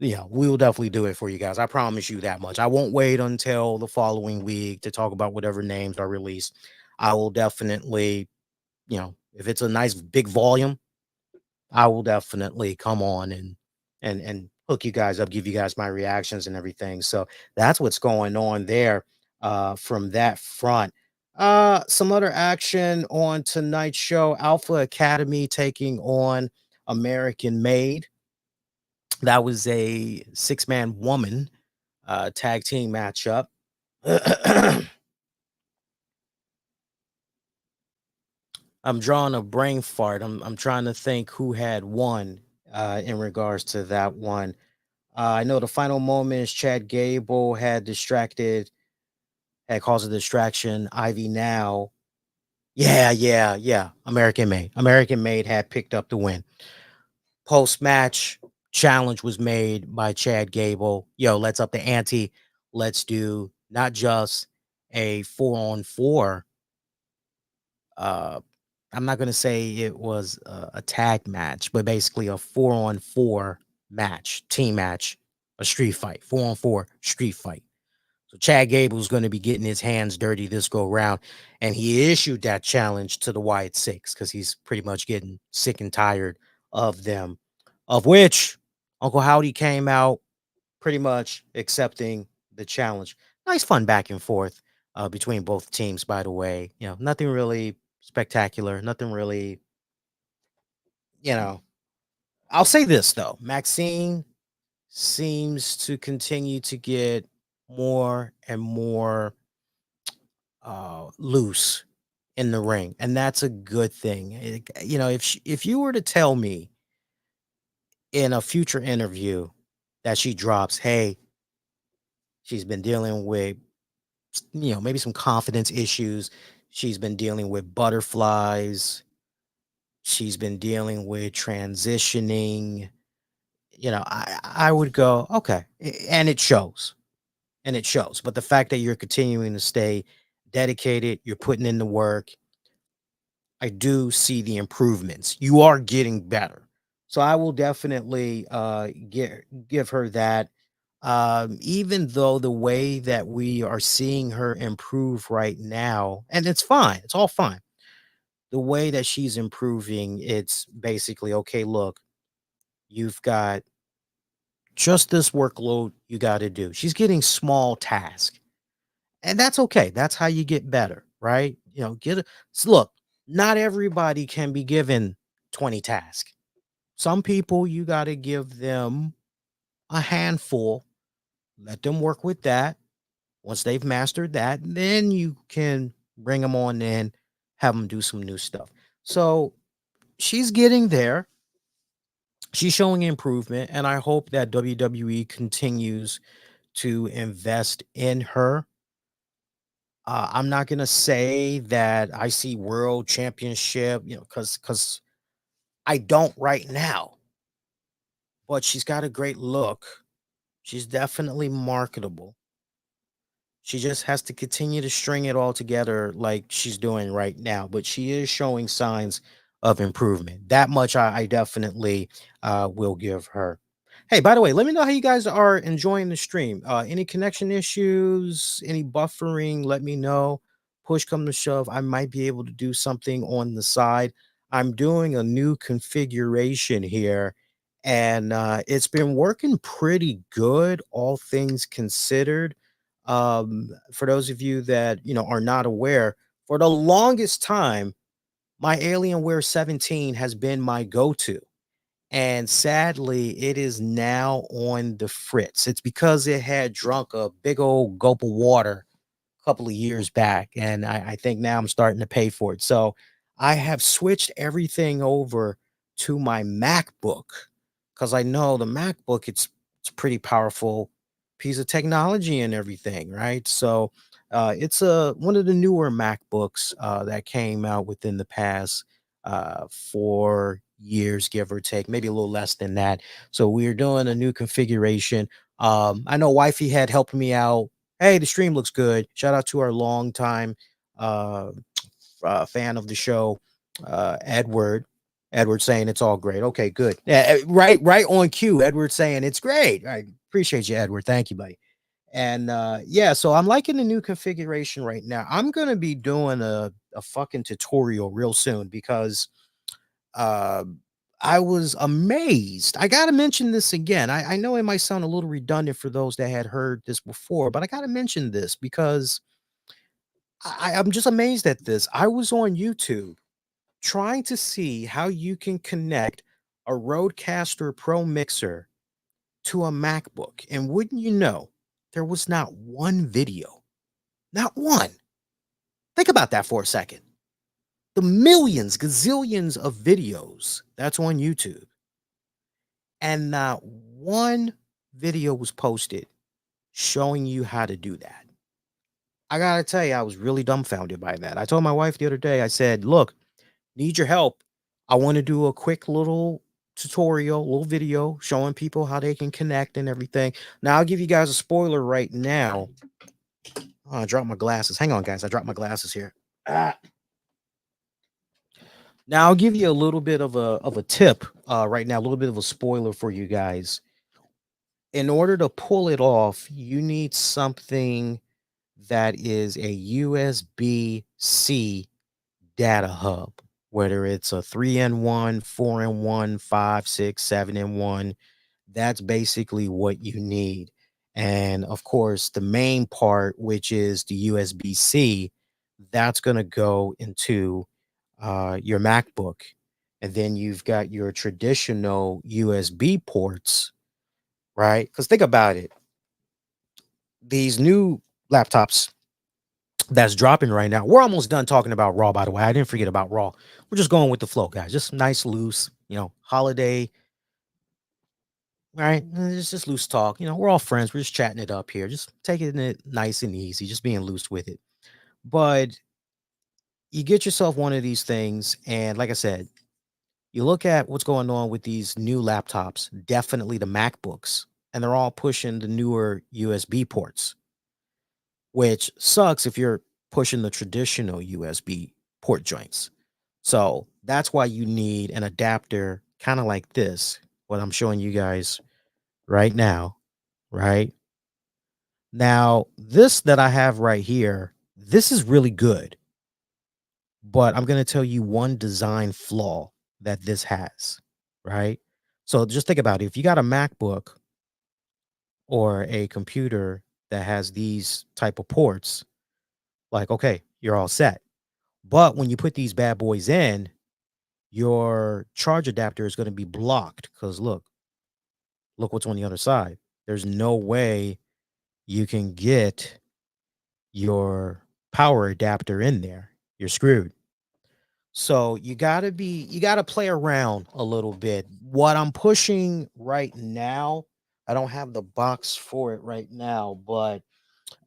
Yeah, we will definitely do it for you guys. I promise you that much. I won't wait until the following week to talk about whatever names are released. I will definitely, if it's a nice big volume, I will definitely come on and hook you guys up, give you guys my reactions and everything. So that's what's going on there from that front. Some other action on tonight's show: Alpha Academy taking on American Made. That was a 6-man woman tag team matchup. I'm drawing a brain fart. I'm trying to think who had won in regards to that one. I know the final moments, Chad Gable had caused a distraction. Ivy Now. Yeah. American Made. American Made had picked up the win. Post-match challenge was made by Chad Gable. Yo, let's up the ante. Let's do not just a 4-on-4. I'm not going to say it was a tag match, but basically a 4-on-4 match, team match, a street fight, 4-on-4 street fight. So Chad Gable's going to be getting his hands dirty this go round, and he issued that challenge to the Wyatt Six because he's pretty much getting sick and tired of them, of which Uncle Howdy came out pretty much accepting the challenge. Nice fun back and forth between both teams, by the way. Nothing really spectacular, nothing really, you know. I'll say this though, Maxine seems to continue to get more and more loose in the ring, and that's a good thing. If you were to tell me in a future interview that she drops, hey, she's been dealing with maybe some confidence issues, she's been dealing with butterflies, she's been dealing with transitioning, I would go, okay, and it shows. And it shows. But the fact that you're continuing to stay dedicated, you're putting in the work, I do see the improvements. You are getting better. So I will definitely give her that. Even though the way that we are seeing her improve right now, and it's fine, it's all fine. The way that she's improving, it's basically okay, look, you've got just this workload you got to do. She's getting small tasks. And that's okay. That's how you get better, right? Look, not everybody can be given 20 tasks. Some people you got to give them a handful, let them work with that. Once they've mastered that, then you can bring them on in, have them do some new stuff. So she's getting there. She's showing improvement, and I hope that WWE continues to invest in her. I'm not gonna say that I see world championship, because I don't right now. But she's got a great look. She's definitely marketable. She just has to continue to string it all together like she's doing right now. But she is showing signs of improvement. That much I definitely will give her. Hey, by the way, let me know how you guys are enjoying the stream. Any connection issues, any buffering, let me know. Push come to shove, I might be able to do something on the side. I'm doing a new configuration here, and it's been working pretty good, all things considered. For those of you that are not aware, for the longest time, my Alienware 17 has been my go-to. And sadly, it is now on the fritz. It's because it had drunk a big old gulp of water a couple of years back. And I think now I'm starting to pay for it. So I have switched everything over to my MacBook because I know the MacBook, it's pretty powerful piece of technology and everything, right? So it's one of the newer MacBooks that came out within the past 4 years, give or take, maybe a little less than that. So we're doing a new configuration. I know wifey had helped me out. Hey, the stream looks good. Shout out to our longtime uh, fan of the show, Edward. Edward saying it's all great. Okay, good. Yeah, right on cue. Edward saying it's great. I appreciate you, Edward. Thank you, buddy. And yeah, so I'm liking the new configuration right now. I'm gonna be doing a fucking tutorial real soon because uh, I was amazed. I gotta mention this again. I know it might sound a little redundant for those that had heard this before, but I gotta mention this because I'm just amazed at this. I was on YouTube trying to see how you can connect a Rodecaster Pro mixer to a MacBook. And wouldn't you know, there was not one video. Not one. Think about that for a second. The millions, gazillions of videos that's on YouTube. And not one video was posted showing you how to do that. I gotta tell you, I was really dumbfounded by that. I told my wife the other day, I said, look, need your help. I want to do a quick little tutorial, little video showing people how they can connect and everything. Now, I'll give you guys a spoiler right now. Oh, I dropped my glasses. Hang on, guys. I dropped my glasses here. Now, I'll give you a little bit of a tip right now, a little bit of a spoiler for you guys. In order to pull it off, you need something that is a USB-C data hub, whether it's a 3-in-1, 4-in-1, 5, 6, 7-in-1. That's basically what you need. And of course, the main part, which is the USB-C, that's going to go into your MacBook. And then you've got your traditional USB ports, right? Because think about it. These new laptops that's dropping right now. We're almost done talking about Raw, by the way. I didn't forget about Raw. We're just going with the flow, guys. Just nice, loose, holiday, right? It's just loose talk. We're all friends. We're just chatting it up here, just taking it nice and easy, just being loose with it. But you get yourself one of these things, and like I said, you look at what's going on with these new laptops, definitely the MacBooks, and they're all pushing the newer USB ports, which sucks if you're pushing the traditional USB port joints. So that's why you need an adapter kind of like this, what I'm showing you guys right now, right? Now, this that I have right here, this is really good, but I'm going to tell you one design flaw that this has, right? So just think about it. If you got a MacBook or a computer that has these type of ports, like, okay, you're all set. But when you put these bad boys in, your charge adapter is going to be blocked because look what's on the other side. There's no way you can get your power adapter in there. You're screwed. So you gotta play around a little bit. What I'm pushing right now, I don't have the box for it right now, but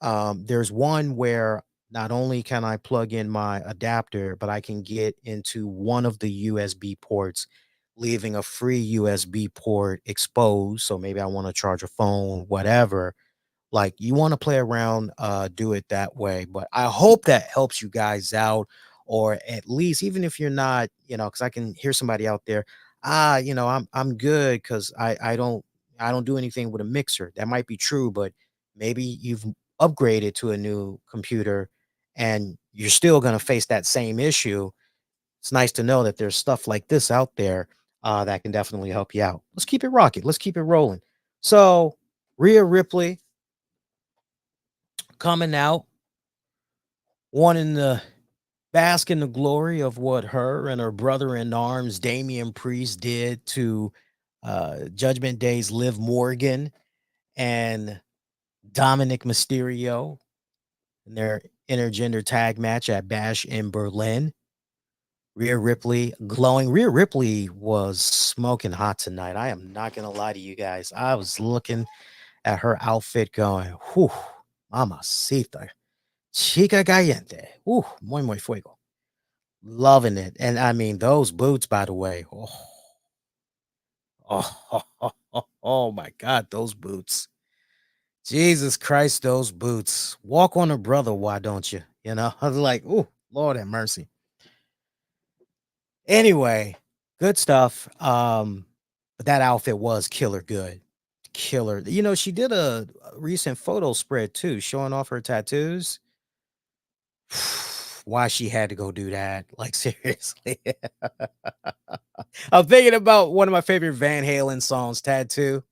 there's one where not only can I plug in my adapter, but I can get into one of the USB ports, leaving a free USB port exposed. So maybe I want to charge a phone, whatever. Like, you want to play around, do it that way. But I hope that helps you guys out, or at least, even if you're not, because I can hear somebody out there, I'm good because I don't do anything with a mixer. That might be true, but maybe you've upgraded to a new computer and you're still gonna face that same issue. It's nice to know that there's stuff like this out there that can definitely help you out. Let's keep it rocking. Let's keep it rolling. So, Rhea Ripley coming out, wanting to bask in the glory of what her and her brother in arms, Damian Priest, did to Judgment Day's Liv Morgan and Dominik Mysterio in their intergender tag match at Bash in Berlin. Rhea Ripley glowing. Rhea Ripley was smoking hot tonight. I am not going to lie to you guys. I was looking at her outfit going, whew, mamacita. Chica caliente. Ooh, muy fuego. Loving it. And I mean, those boots, by the way. Oh my God, those boots. Jesus Christ, those boots. Walk on a brother, why don't you? I was like, oh, Lord have mercy. Anyway, good stuff. But that outfit was killer good. Killer. She did a recent photo spread too, showing off her tattoos. Why she had to go do that? Like, seriously. I'm thinking about one of my favorite Van Halen songs, Tattoo.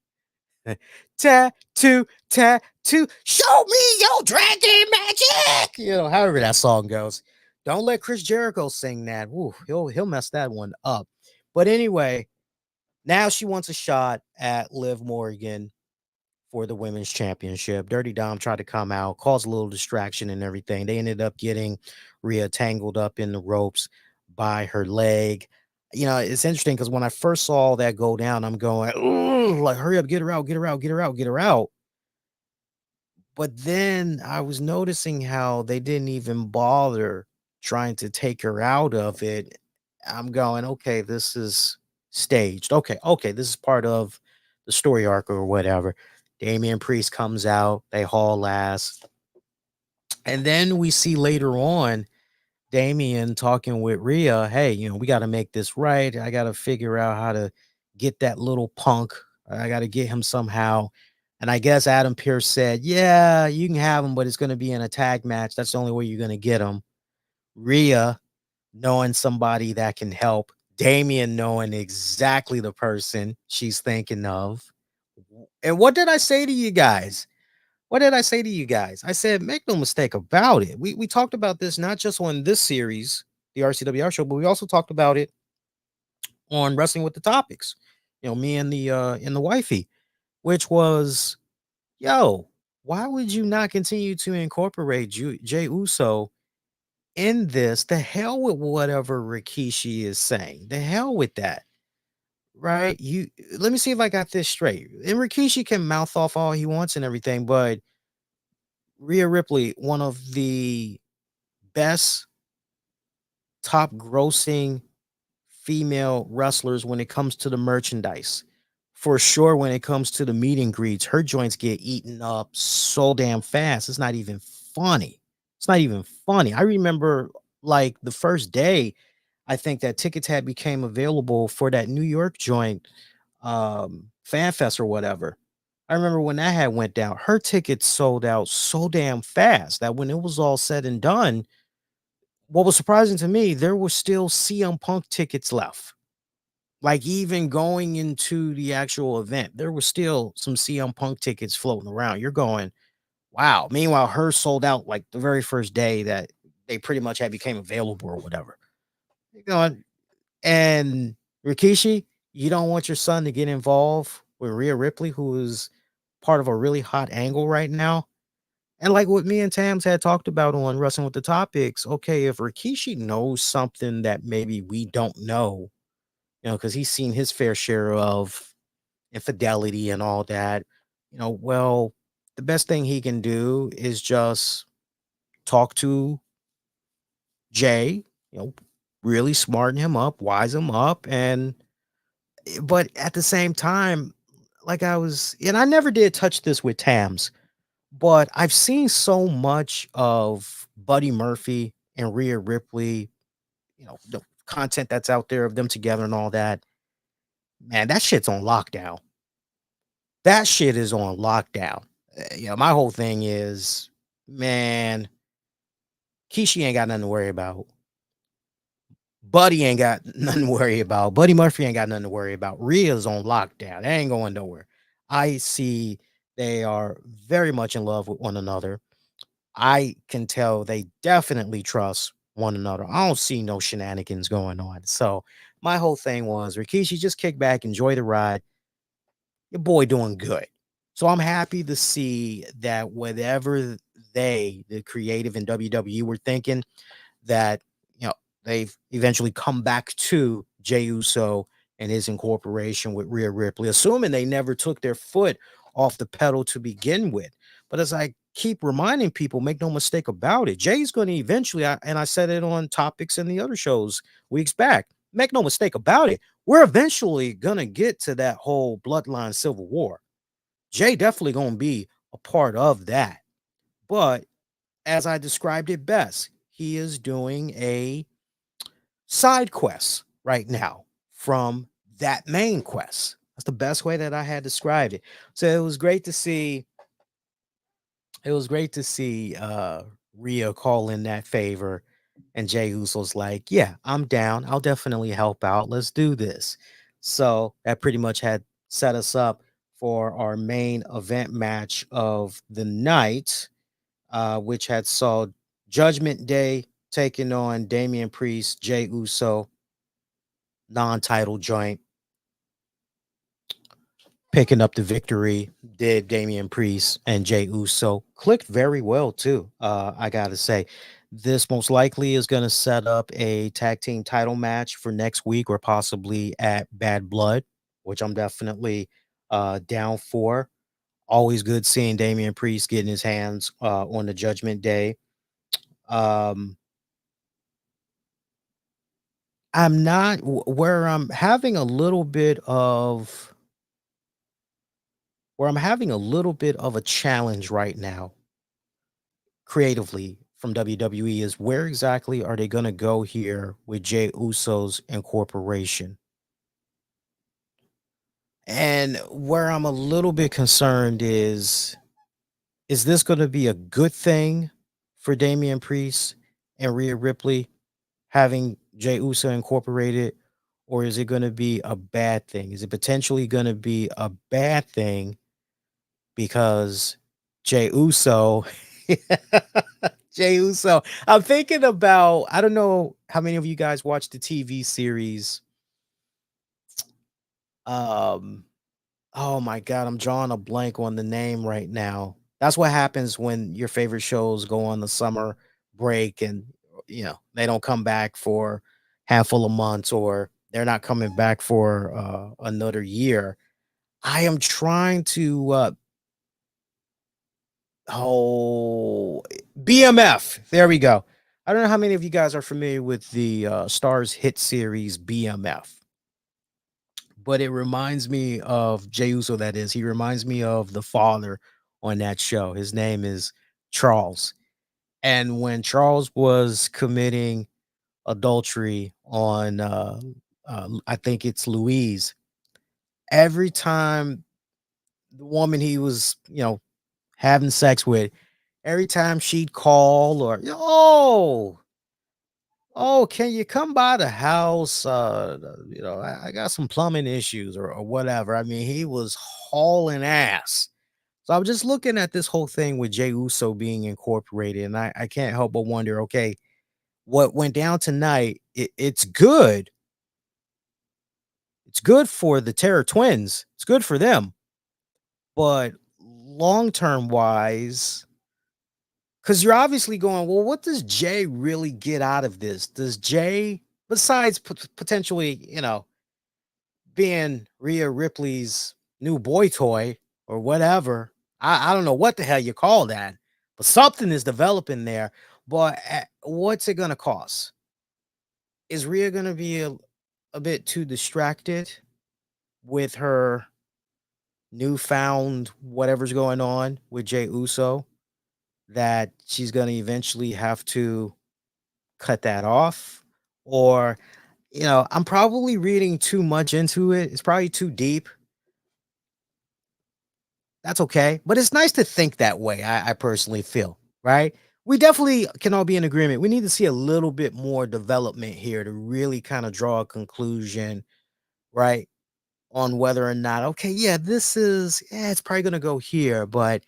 Tattoo, tattoo, show me your dragon magic. However that song goes. Don't let Chris Jericho sing that. Ooh, he'll mess that one up. But anyway, now she wants a shot at Liv Morgan for the women's championship. Dirty Dom tried to come out, cause a little distraction and everything. They ended up getting Rhea tangled up in the ropes by her leg. It's interesting because when I first saw that go down, I'm going, "Ooh, like, hurry up, get her out, get her out, get her out, get her out." But then I was noticing how they didn't even bother trying to take her out of it. I'm going, okay, this is staged. Okay, this is part of the story arc or whatever. Damian Priest comes out, they haul ass. And then we see later on Damian talking with Rhea, hey, we got to make this right. I got to figure out how to get that little punk. I got to get him somehow. And I guess Adam Pearce said, yeah, you can have him, but it's going to be in a tag match. That's the only way you're going to get him. Rhea knowing somebody that can help. Damian knowing exactly the person she's thinking of. And what did I say to you guys? What did I say to you guys? I said, make no mistake about it. We talked about this not just on this series, the RCWR show, but we also talked about it on Wrestling with the Topics. Me and the wifey, which was, yo, why would you not continue to incorporate Jay Uso in this? The hell with whatever Rikishi is saying. The hell with that. Right? Let me see if I got this straight. And Rikishi can mouth off all he wants and everything, but Rhea Ripley, one of the best top grossing female wrestlers when it comes to the merchandise. For sure, when it comes to the meet and greets, her joints get eaten up so damn fast. It's not even funny. It's not even funny. I remember, like, the first day, I think that tickets had became available for that New York joint, Fan Fest or whatever. I remember when that had went down, her tickets sold out so damn fast that when it was all said and done, what was surprising to me, there were still CM Punk tickets left. Like, even going into the actual event, there were still some CM Punk tickets floating around. You're going, Wow. Meanwhile, hers sold out like the very first day that they pretty much had became available or whatever. You know, and Rikishi, you don't want your son to get involved with Rhea Ripley, who is part of a really hot angle right now. And like what me and Tams had talked about on Wrestling with the Topics, okay, if Rikishi knows something that maybe we don't know, because he's seen his fair share of infidelity and all that, well, the best thing he can do is just talk to Jay, really smarten him up, wise him up, but at the same time, and I never did touch this with Tams, but I've seen so much of Buddy Murphy and Rhea Ripley, the content that's out there of them together and all that. Man, that shit's on lockdown. That shit is on lockdown. My whole thing is, man, Kishi ain't got nothing to worry about. Buddy ain't got nothing to worry about. Buddy Murphy ain't got nothing to worry about. Rhea's on lockdown. They ain't going nowhere. I see they are very much in love with one another. I can tell they definitely trust one another. I don't see no shenanigans going on. So my whole thing was, Rikishi, just kick back, enjoy the ride. Your boy doing good. So I'm happy to see that whatever the creative in WWE, were thinking, that they've eventually come back to Jey Uso and his incorporation with Rhea Ripley, assuming they never took their foot off the pedal to begin with. But as I keep reminding people, make no mistake about it, Jay's going to eventually, and I said it on Topics and the other shows weeks back, make no mistake about it, we're eventually going to get to that whole bloodline civil war. Jay definitely going to be a part of that. But as I described it best, he is doing a side quest right now from that main quest. That's the best way that I had described it. So it was great to see. It was great to see Rhea call in that favor, and Jey Uso's like, "Yeah, I'm down. I'll definitely help out. Let's do this." So that pretty much had set us up for our main event match of the night, which had saw Judgment Day taking on Damian Priest, Jey Uso, non-title joint, picking up the victory. Did Damian Priest and Jey Uso clicked very well too. I gotta say, this most likely is going to set up a tag team title match for next week or possibly at Bad Blood, which I'm definitely down for. Always good seeing Damian Priest getting his hands on the Judgment Day. Um, I'm not where I'm having a little bit of a challenge right now creatively from WWE is, where exactly are they going to go here with Jey Uso's incorporation? And where I'm a little bit concerned is this going to be a good thing for Damian Priest and Rhea Ripley having Jey Uso incorporated, or is it going to be a bad thing? Is it potentially going to be a bad thing because Jey Uso, Jey Uso. I'm thinking about, I don't know how many of you guys watch the TV series. Um, oh my God, I'm drawing a blank on the name right now. That's what happens when your favorite shows go on the summer break and they don't come back for handful of months, or they're not coming back for another year. I am trying to Oh, BMF. There we go. I don't know how many of you guys are familiar with the Stars hit series BMF, but it reminds me of Jey Uso. That is, he reminds me of the father on that show. His name is Charles. And when Charles was committing adultery on, I think it's Louise, every time the woman he was, having sex with, every time she'd call or, oh, can you come by the house? I got some plumbing issues or whatever. I mean, he was hauling ass. So I'm just looking at this whole thing with Jey Uso being incorporated, and I can't help but wonder, okay, what went down tonight, it's good. It's good for the Terror Twins. It's good for them. But long-term wise, because you're obviously going, well, what does Jay really get out of this? Does Jay, besides potentially, being Rhea Ripley's new boy toy or whatever, I don't know what the hell you call that, but something is developing there. But what's it going to cost? Is Rhea going to be a bit too distracted with her newfound whatever's going on with Jey Uso that she's going to eventually have to cut that off? Or, I'm probably reading too much into it. It's probably too deep. That's okay. But it's nice to think that way. I personally feel, right? We definitely can all be in agreement. We need to see a little bit more development here to really kind of draw a conclusion, right? On whether or not, okay, yeah, it's probably going to go here. But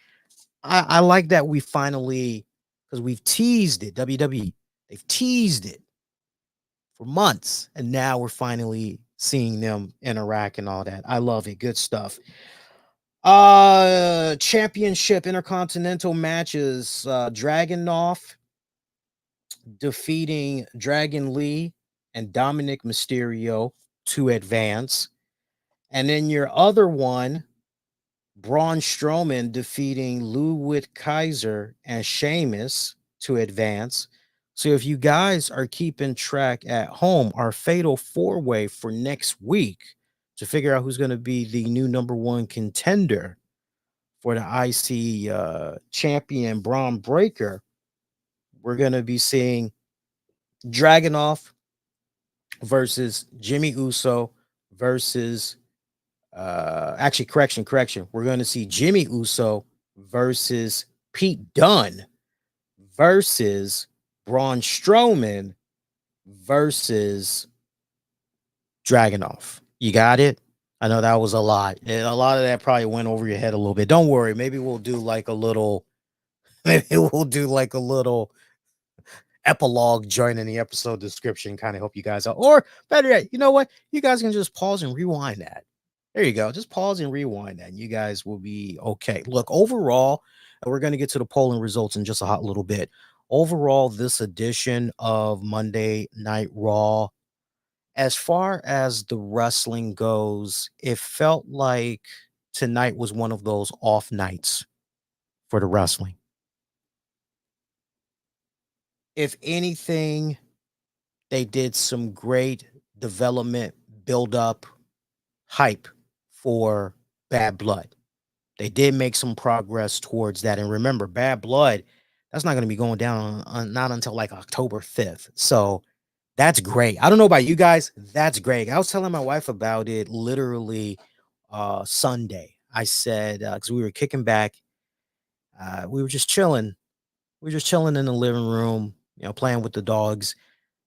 I like that we finally, because we've teased it, WWE, they've teased it for months, and now we're finally seeing them interact and all that. I love it. Good stuff. Championship intercontinental matches. Dragunov defeating Dragon Lee and Dominik Mysterio to advance. And then your other one, Braun Strowman defeating Ludwig Kaiser and Sheamus to advance. So if you guys are keeping track at home, our fatal four-way for next week to figure out who's going to be the new number one contender for the IC champion Braun Breaker, we're going to be seeing Dragunov versus Jimmy Uso versus actually correction. We're going to see Jimmy Uso versus Pete Dunne versus Braun Strowman versus Dragunov. You got it? I know that was a lot. And a lot of that probably went over your head a little bit. Don't worry. Maybe we'll do like a little epilogue joining the episode description, kind of help you guys out. Or better yet, you know what? You guys can just pause and rewind that. There you go. Just pause and rewind that, and you guys will be okay. Look, overall, and we're going to get to the polling results in just a hot little bit. Overall, this edition of Monday Night Raw, as far as the wrestling goes, it felt like tonight was one of those off nights for the wrestling. If anything, they did some great development, build up, hype for Bad Blood. They did make some progress towards that. And remember, Bad Blood, that's not going to be going down not until like October 5th. So that's great. I don't know about you guys. That's great. I was telling my wife about it literally Sunday. I said, because we were kicking back, we were just chilling. We were just chilling in the living room, playing with the dogs.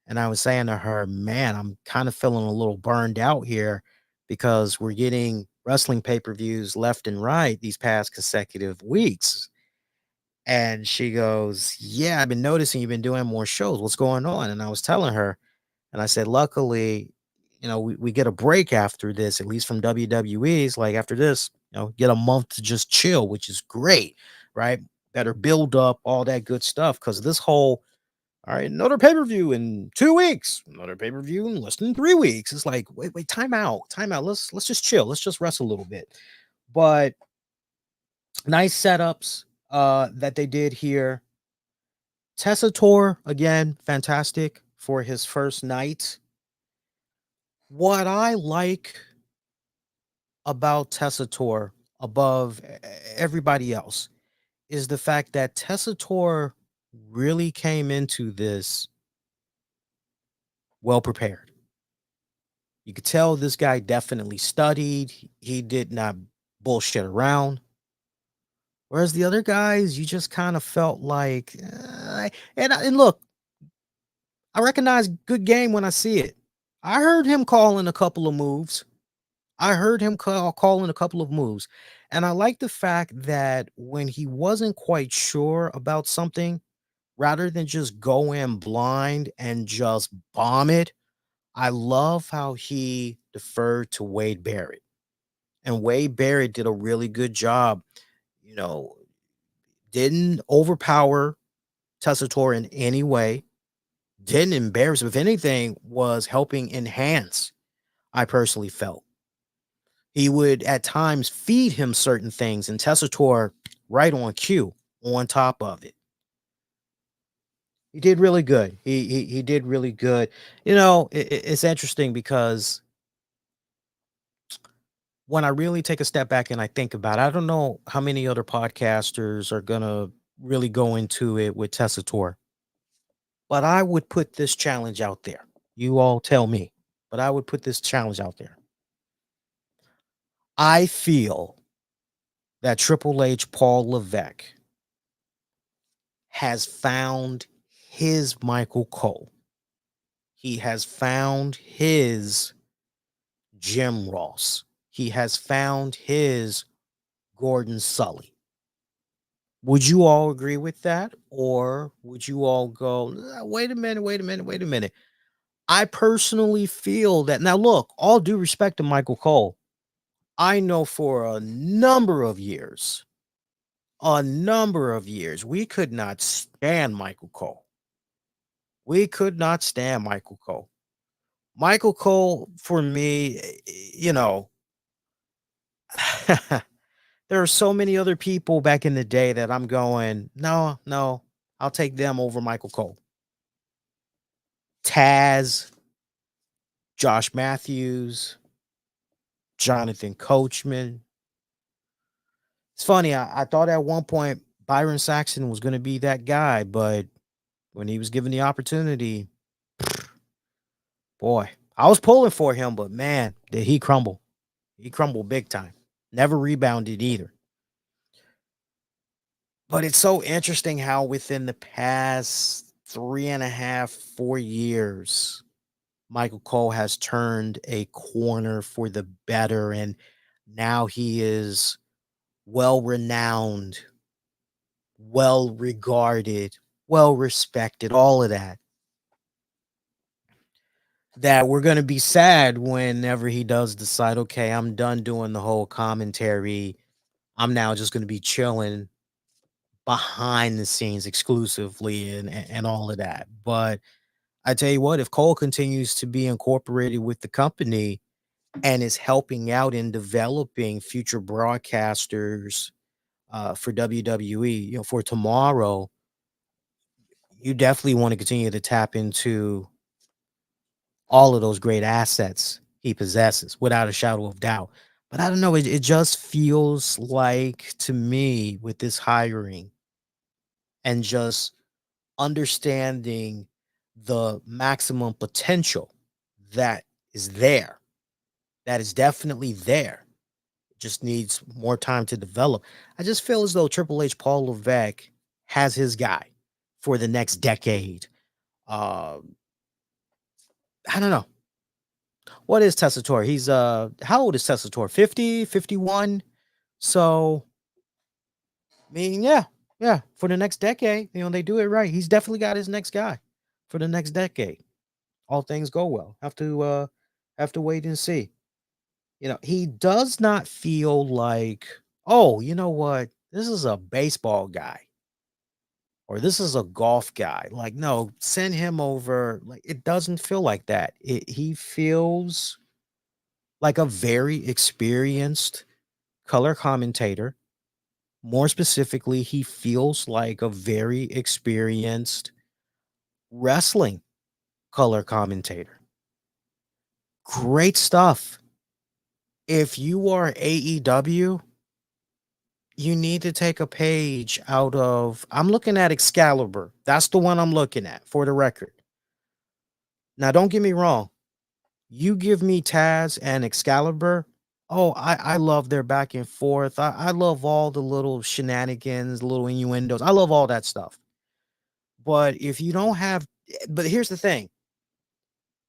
And I was saying to her, man, I'm kind of feeling a little burned out here because we're getting wrestling pay-per-views left and right these past consecutive weeks. And she goes, yeah, I've been noticing you've been doing more shows. What's going on? And I was telling her, and I said, luckily, we get a break after this, at least from WWE's. Like after this, get a month to just chill, which is great, right? Better build up all that good stuff because this whole all right, another pay-per-view in 2 weeks, another pay-per-view in less than 3 weeks. It's like, wait, time out. Let's just chill. Let's just rest a little bit. But nice setups that they did here. Tessitore, again, fantastic for his first night. What I like about Tessitore above everybody else is the fact that Tessitore really came into this well prepared. You could tell this guy definitely studied. He did not bullshit around. Whereas the other guys, you just kind of felt like, and look, I recognize good game when I see it. I heard him calling a couple of moves. I heard him calling a couple of moves. And I like the fact that when he wasn't quite sure about something, rather than just go in blind and just bomb it, I love how he deferred to Wade Barrett. And Wade Barrett did a really good job, you know, didn't overpower Tessitore in any way, didn't embarrass him. If anything, was helping enhance, I personally felt. He would at times feed him certain things, and Tessitore right on cue, on top of it. He did really good. He did really good. It's interesting because when I really take a step back and I think about it, I don't know how many other podcasters are gonna really go into it with Tessitore, but I would put this challenge out there. You all tell me, but I would put this challenge out there. I feel that Triple H Paul Levesque has found his Michael Cole. He has found his Jim Ross. He has found his Gordon Sully. Would you all agree with that? Or would you all go, wait a minute. I personally feel that. Now, look, all due respect to Michael Cole, I know for a number of years, we could not stand Michael Cole. We could not stand Michael Cole. Michael Cole, for me, there are so many other people back in the day that I'm going, no, I'll take them over Michael Cole. Taz, Josh Matthews, Jonathan Coachman. It's funny. I thought at one point Byron Saxton was going to be that guy, but when he was given the opportunity, boy, I was pulling for him, but man, did he crumble. He crumbled big time. Never rebounded either. But it's so interesting how within the past 3.5, 4 years, Michael Cole has turned a corner for the better, and now he is well renowned, well regarded, well respected, all of that. That we're going to be sad whenever he does decide, okay, I'm done doing the whole commentary. I'm now just going to be chilling behind the scenes exclusively and all of that. But I tell you what, if Cole continues to be incorporated with the company and is helping out in developing future broadcasters for WWE, for tomorrow, you definitely want to continue to tap into all of those great assets he possesses without a shadow of doubt. But I don't know, it just feels like to me with this hiring and just understanding the maximum potential that is there, that is definitely there. It just needs more time to develop. I just feel as though Triple H Paul Levesque has his guy for the next decade. I don't know. What is Tessitore? He's how old is Tessitore? 50, 51? So I mean, yeah, for the next decade, they do it right. He's definitely got his next guy for the next decade. All things go well. Have to wait and see. He does not feel like, oh, you know what? This is a baseball guy or this is a golf guy. Like, no, send him over. Like, it doesn't feel like that. He feels like a very experienced color commentator. More specifically, he feels like a very experienced wrestling color commentator. Great stuff. If you are AEW, you need to take a page out of, I'm looking at Excalibur. That's the one I'm looking at for the record. Now, don't get me wrong. You give me Taz and Excalibur. Oh, I love their back and forth. I love all the little shenanigans, little innuendos. I love all that stuff. But if you don't have, but here's the thing.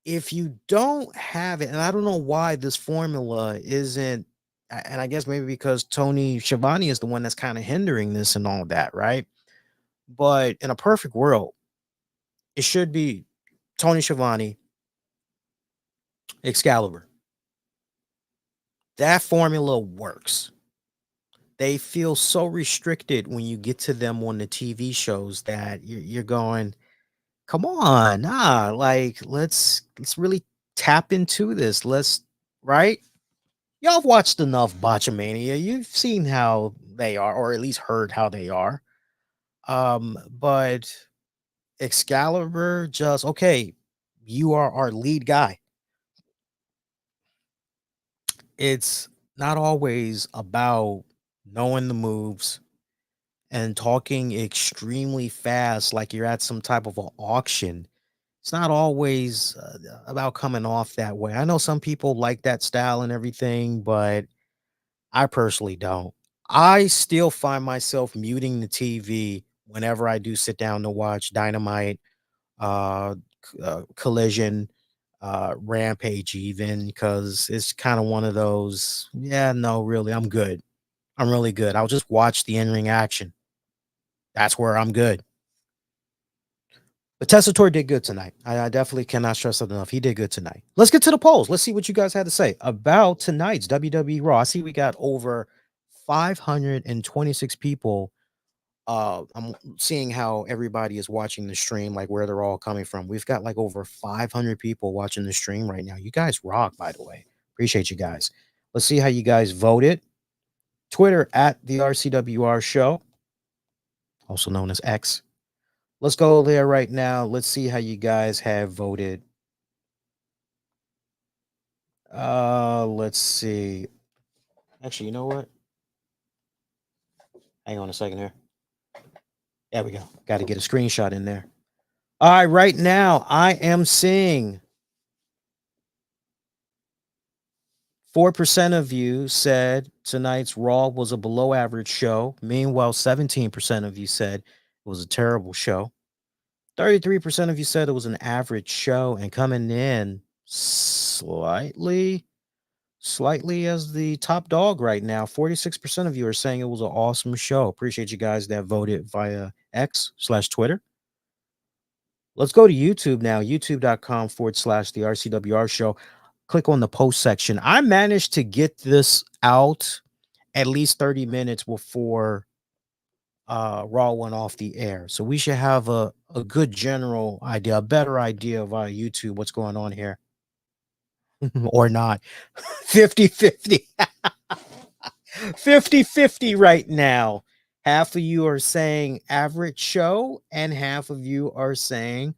if you don't have it, and I don't know why this formula isn't, and I guess maybe because Tony Schiavone is the one that's kind of hindering this and all that, right? But in a perfect world, it should be Tony Schiavone, Excalibur. That formula works. They feel so restricted when you get to them on the TV shows that you're going, come on, nah, like let's really tap into this. Let's right. Y'all have watched enough Botchamania. You've seen how they are, or at least heard how they are. But Excalibur just okay. You are our lead guy. It's not always about knowing the moves and talking extremely fast like you're at some type of an auction. It's not always about coming off that way. I know some people like that style and everything, but I personally don't. I still find myself muting the TV whenever I do sit down to watch Dynamite, Collision, Rampage, even because it's kind of one of those. Yeah, no, really, I'm good. I'm really good. I'll just watch the in-ring action. That's where I'm good. But Tessitore did good tonight. I definitely cannot stress it enough. He did good tonight. Let's get to the polls. Let's see what you guys had to say about tonight's WWE Raw. I see we got over 526 people. I'm seeing how everybody is watching the stream, like where they're all coming from. We've got like over 500 people watching the stream right now. You guys rock, by the way. Appreciate you guys. Let's see how you guys voted. Twitter at the RCWR Show, also known as X. Let's go there right now. Let's see how you guys have voted. Let's see. Actually, you know what? Hang on a second here. There we go. Got to get a screenshot in there. All right, right now I am seeing 4% of you said tonight's Raw was a below average show. Meanwhile, 17% of you said it was a terrible show. 33% of you said it was an average show, and coming in slightly as the top dog right now, 46% of you are saying it was an awesome show. Appreciate you guys that voted via X/Twitter. Let's go to YouTube now, youtube.com/the RCWR Show. Click on the post section. I managed to get this out at least 30 minutes before Raw went off the air. So we should have a good general idea, a better idea of YouTube, what's going on here. Or not. 50-50. 50-50 right now. Half of you are saying average show, and half of you are saying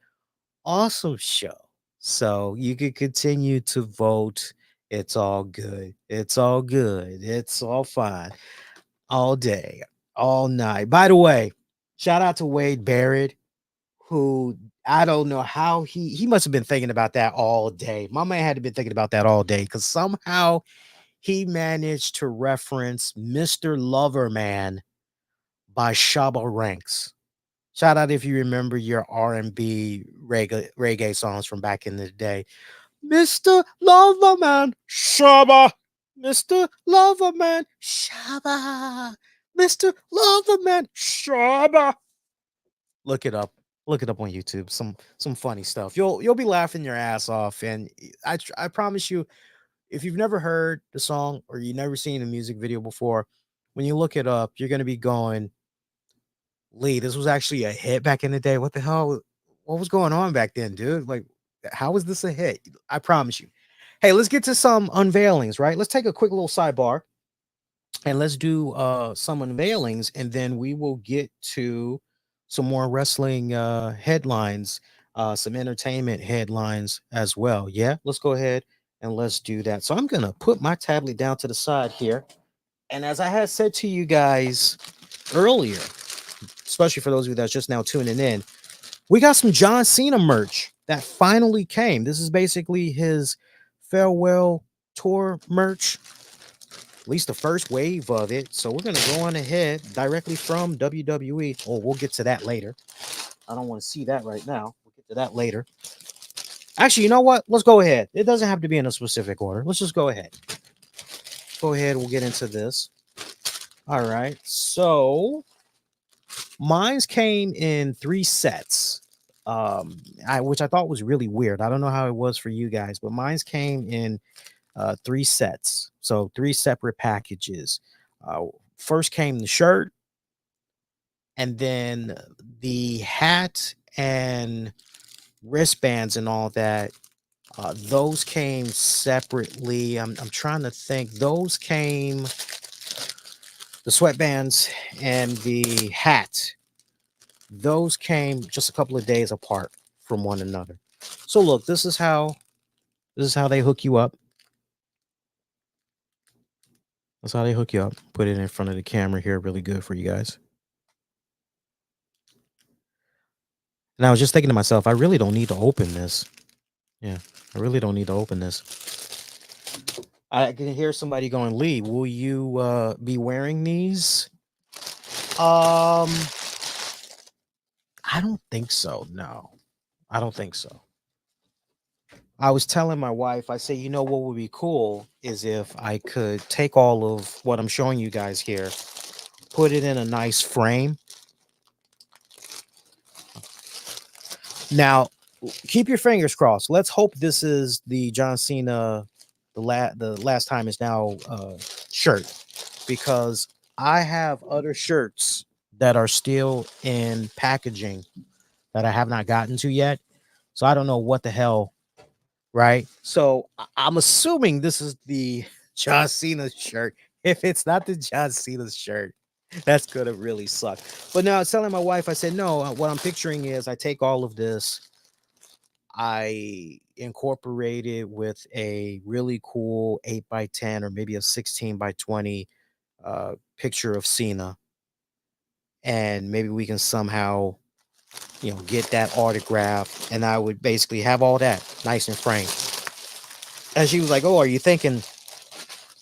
awesome show. So you can continue to vote. It's all good. It's all good. It's all fine. All day, all night. By the way, shout out to Wade Barrett, who I don't know how he must have been thinking about that all day. My man had to be thinking about that all day because somehow he managed to reference Mr. Loverman by Shabba Ranks. Shout out if you remember your R&B reggae songs from back in the day. Mr. Loverman, Shabba. Mr. Loverman, Shabba. Mr. Loverman, Shabba. Look it up. Look it up on YouTube. Some funny stuff. You'll be laughing your ass off. And I promise you, if you've never heard the song or you've never seen a music video before, when you look it up, you're gonna be going, Lee, this was actually a hit back in the day. What the hell? What was going on back then, dude? Like, how was this a hit? I promise you. Hey, let's get to some unveilings, right? Let's take a quick little sidebar and let's do some unveilings, and then we will get to some more wrestling headlines, some entertainment headlines as well. Yeah, let's go ahead and let's do that. So I'm gonna put my tablet down to the side here. And as I had said to you guys earlier, especially for those of you that's just now tuning in, we got some John Cena merch that finally came. This is basically his farewell tour merch, at least the first wave of it. So we're going to go on ahead directly from WWE. Oh, we'll get to that later. I don't want to see that right now. We'll get to that later. Actually, you know what? Let's go ahead. It doesn't have to be in a specific order. Let's just go ahead. Go ahead. We'll get into this. All right. So mine's came in 3 sets. Which I thought was really weird. I don't know how it was for you guys, but mine's came in 3 sets. So 3 separate packages. First came the shirt, and then the hat and wristbands and all that. Those came separately. I'm trying to think. Those came, the sweatbands and the hat, those came just a couple of days apart from one another. So look, this is how they hook you up. That's how they hook you up. Put it in front of the camera here really good for you guys. And I was just thinking to myself, I really don't need to open this. Yeah, I really don't need to open this. I can hear somebody going, Lee, will you be wearing these? I don't think so. No, I don't think so. I was telling my wife, I say, you know what would be cool is if I could take all of what I'm showing you guys here, put it in a nice frame. Now, keep your fingers crossed. Let's hope this is the John Cena, the last time is now shirt, because I have other shirts that are still in packaging that I have not gotten to yet. So I don't know what the hell. Right. So I'm assuming this is the John Cena shirt. If it's not the John Cena shirt, that's going to really suck. But now I was telling my wife, I said, no, what I'm picturing is I take all of this, I incorporate it with a really cool 8x10 or maybe a 16x20 picture of Cena. And maybe we can somehow, get that autograph. And I would basically have all that nice and framed. And she was like, oh, are you thinking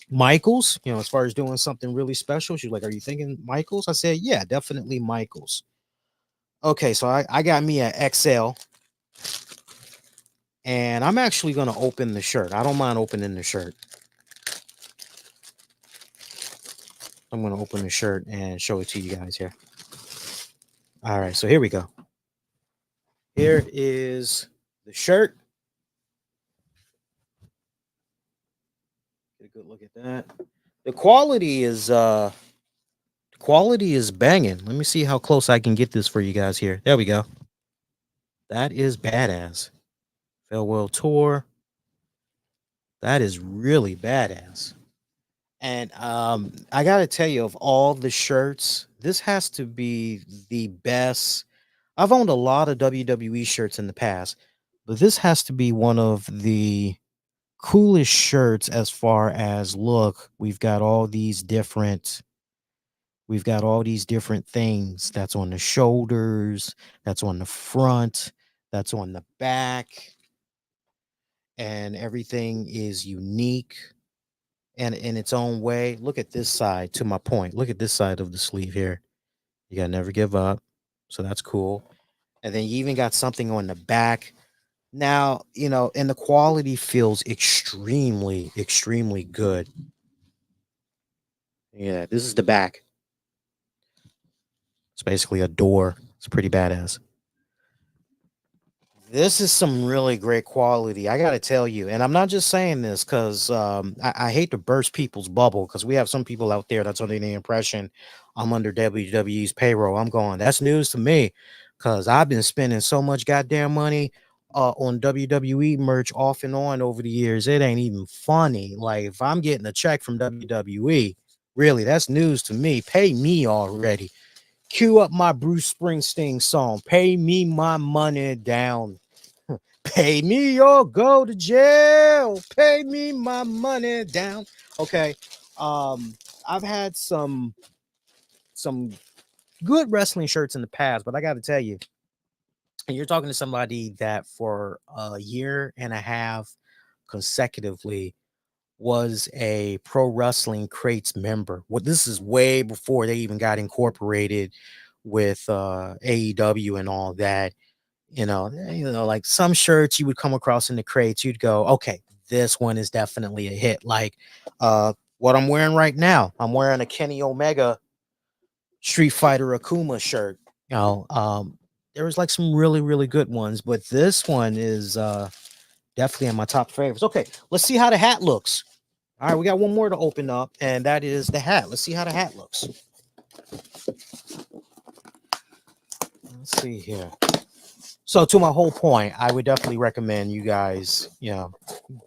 Michaels? As far as doing something really special? She was like, are you thinking Michaels? I said, yeah, definitely Michaels. Okay, so I got me an XL. And I'm actually going to open the shirt. I don't mind opening the shirt. I'm going to open the shirt and show it to you guys here. All right, so here we go. Here is the shirt. Get a good look at that. The quality is banging. Let me see how close I can get this for you guys here. There we go. That is badass. Farewell tour. That is really badass. And I gotta tell you, of all the shirts, this has to be the best. I've owned a lot of WWE shirts in the past, but this has to be one of the coolest shirts as far as look. We've got all these different things that's on the shoulders, that's on the front, that's on the back, and everything is unique and in its own way. Look at this side, to my point. Look at this side of the sleeve here. You gotta never give up. So that's cool. And then you even got something on the back. Now, and the quality feels extremely, extremely good. Yeah, this is the back. It's basically a door. It's pretty badass. This is some really great quality. I got to tell you, and I'm not just saying this because I hate to burst people's bubble, because we have some people out there that's under the impression I'm under WWE's payroll. I'm going, that's news to me, because I've been spending so much goddamn money on WWE merch off and on over the years. It ain't even funny. Like, if I'm getting a check from WWE, really, that's news to me. Pay me already. Cue up my Bruce Springsteen song. Pay me my money down. Pay me or go to jail. Pay me my money down. Okay. I've had some good wrestling shirts in the past, but I got to tell you, and you're talking to somebody that for a year and a half consecutively was a Pro Wrestling Crates member. Well, this is way before they even got incorporated with AEW and all that. Like some shirts you would come across in the crates, you'd go, okay, this one is definitely a hit. Like what I'm wearing right now. I'm wearing a Kenny Omega Street Fighter Akuma shirt. There was like some really, really good ones, but this one is definitely in my top favorites. Okay, let's see how the hat looks. All right, we got one more to open up, and that is the hat. Let's see how the hat looks. Let's see here. So to my whole point, I would definitely recommend you guys,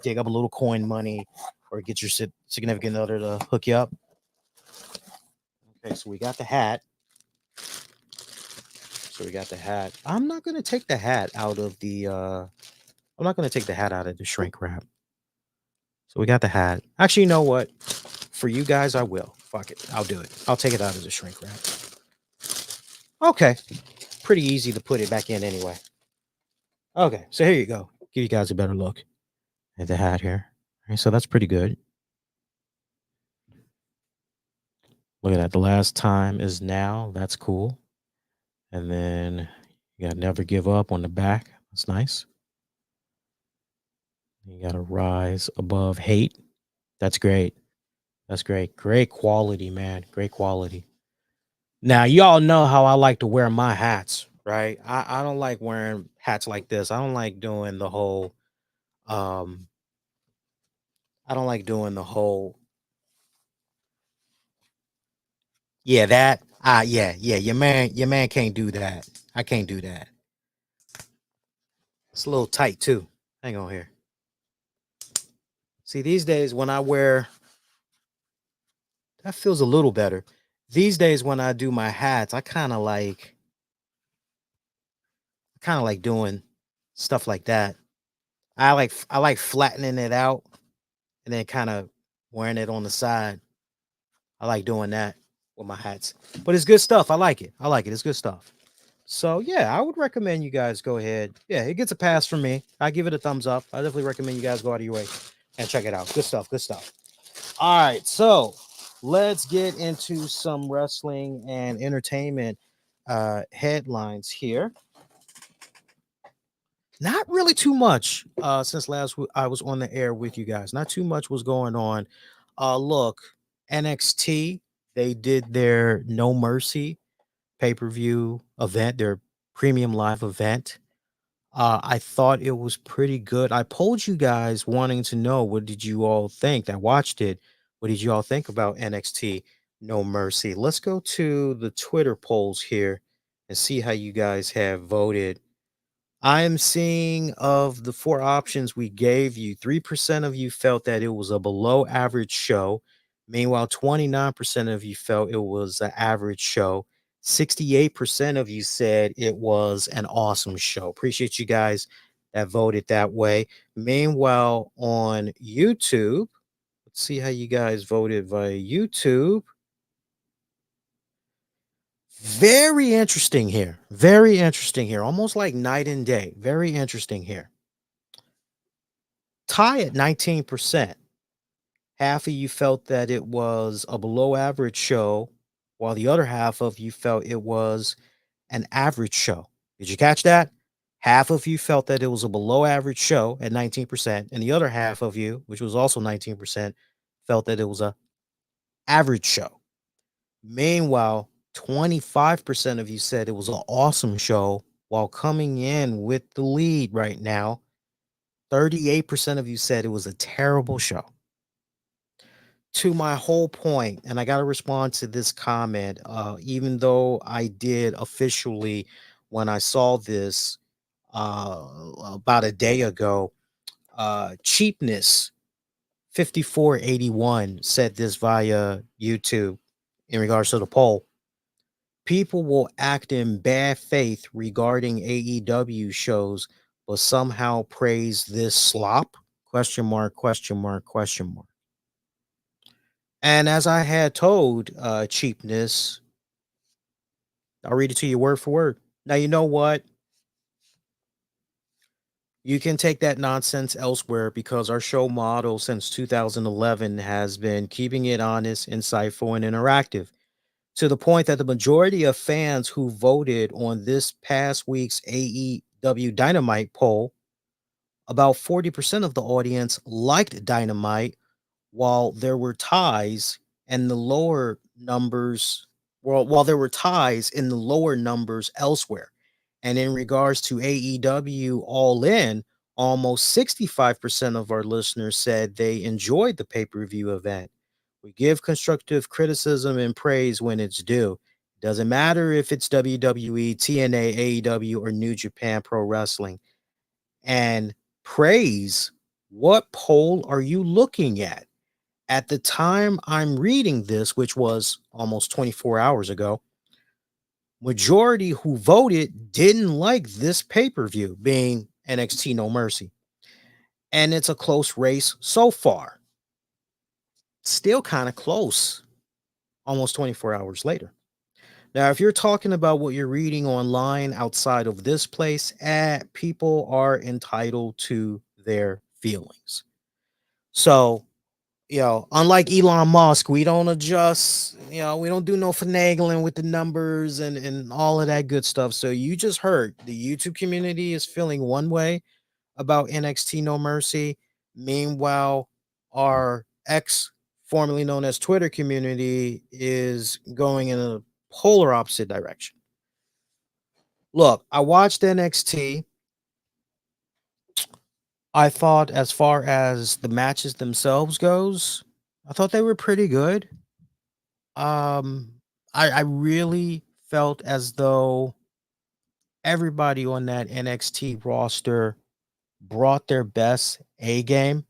dig up a little coin money or get your significant other to hook you up. Okay, so we got the hat. I'm not going to take the hat out of the shrink wrap. So we got the hat. Actually, you know what? For you guys, I will. Fuck it. I'll do it. I'll take it out of the shrink wrap. Okay. Pretty easy to put it back in anyway. Okay, so here you go. Give you guys a better look at the hat here. All right, so that's pretty good. Look at that. The last time is now. That's cool. And then you got never give up on the back. That's nice. You got to rise above hate. That's great. That's great. Great quality, man. Great quality. Now, y'all know how I like to wear my hats, right? I don't like wearing hats like this. I don't like doing the whole your man can't do that. I can't do that. It's a little tight too. Hang on here. See, these days when I wear, that feels a little better. These days when I do my hats, I kind of like doing stuff like that. I like flattening it out and then kind of wearing it on the side. I like doing that with my hats. But it's good stuff. I like it. It's good stuff. So yeah, I would recommend you guys go ahead. Yeah, it gets a pass from me. I give it a thumbs up. I definitely recommend you guys go out of your way and check it out. Good stuff. All right, so let's get into some wrestling and entertainment headlines here. Not really too much since last week I was on the air with you guys. Not too much was going on. Look, NXT, they did their No Mercy pay-per-view event, their premium live event. I thought it was pretty good. I polled you guys wanting to know, what did you all think? I watched it. What did you all think about NXT No Mercy? Let's go to the Twitter polls here and see how you guys have voted. I am seeing, of the four options we gave you, 3% of you felt that it was a below average show. Meanwhile, 29% of you felt it was an average show. 68% of you said it was an awesome show. Appreciate you guys that voted that way. Meanwhile, on YouTube, let's see how you guys voted via YouTube. Very interesting here. Almost like night and day. Very interesting here. Tie at 19%. Half of you felt that it was a below average show, while the other half of you felt it was an average show. Did you catch that? Half of you felt that it was a below average show at 19%, and the other half of you, which was also 19%, felt that it was a average show. Meanwhile, 25% of you said it was an awesome show, while coming in with the lead right now, 38% of you said it was a terrible show. To my whole point, and I got to respond to this comment, even though I did officially, when I saw this about a day ago, Cheapness 5481 said this via YouTube in regards to the poll. People will act in bad faith regarding AEW shows, but somehow praise this slop? Question mark, question mark, question mark. And as I had told Cheapness, I'll read it to you word for word. Now, you know what? You can take that nonsense elsewhere, because our show model since 2011 has been keeping it honest, insightful, and interactive, to the point that the majority of fans who voted on this past week's AEW W Dynamite poll, about 40% of the audience liked Dynamite, while there were ties and the lower numbers, while there were ties in the lower numbers elsewhere. And in regards to AEW All In, almost 65% of our listeners said they enjoyed the pay-per-view event. We give constructive criticism and praise when it's due. Doesn't matter if it's WWE, TNA, AEW, or New Japan Pro Wrestling. And praise, what poll are you looking at? At the time I'm reading this, which was almost 24 hours ago, majority who voted didn't like this pay-per-view, being NXT No Mercy. And it's a close race so far. Still kind of close, almost 24 hours later. Now, if you're talking about what you're reading online outside of this place, people are entitled to their feelings. So, unlike Elon Musk, we don't adjust, we don't do no finagling with the numbers and all of that good stuff. So you just heard the YouTube community is feeling one way about NXT No Mercy. Meanwhile, our formerly known as Twitter community is going in a polar opposite direction. Look, I watched NXT. I thought as far as the matches themselves goes, I thought they were pretty good. Um, I really felt as though everybody on that NXT roster brought their best A game.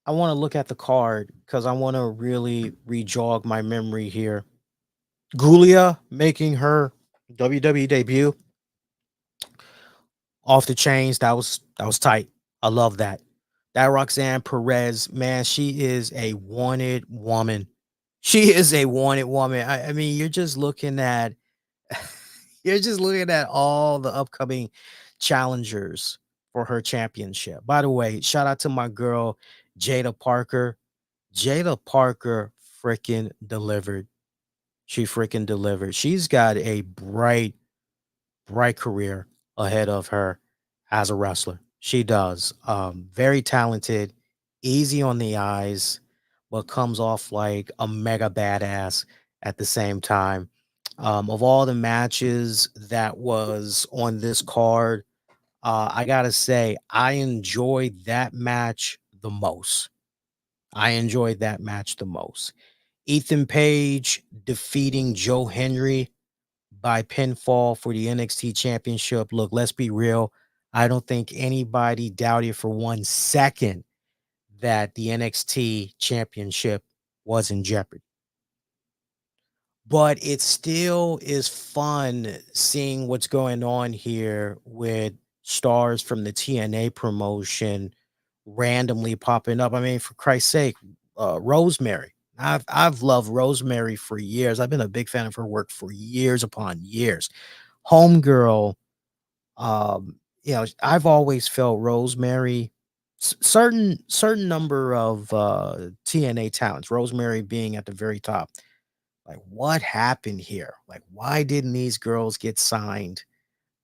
I want to look at the card because I want to really re-jog my memory here. Gulia making her WWE debut off the chains. That was tight. I love that. That Roxanne Perez, man, she is a wanted woman. She is a wanted woman. I mean, you're just looking at all the upcoming challengers for her championship. By the way, shout out to my girl Jada Parker. Jada Parker freaking delivered. She freaking delivered. She's got a bright career ahead of her as a wrestler. She does. Very talented, easy on the eyes, but comes off like a mega badass at the same time. Of all the matches that was on this card, I gotta say, I enjoyed that match the most. Ethan Page defeating Joe Henry by pinfall for the NXT championship. Look, let's be real. I don't think anybody doubted for 1 second that the NXT championship was in jeopardy. But it still is fun seeing what's going on here with stars from the TNA promotion randomly popping up. I mean, for Christ's sake, Rosemary. I've loved Rosemary for years. I've been a big fan of her work for years upon years. Homegirl, I've always felt Rosemary, certain number of TNA talents, Rosemary being at the very top. Like, what happened here? Like, why didn't these girls get signed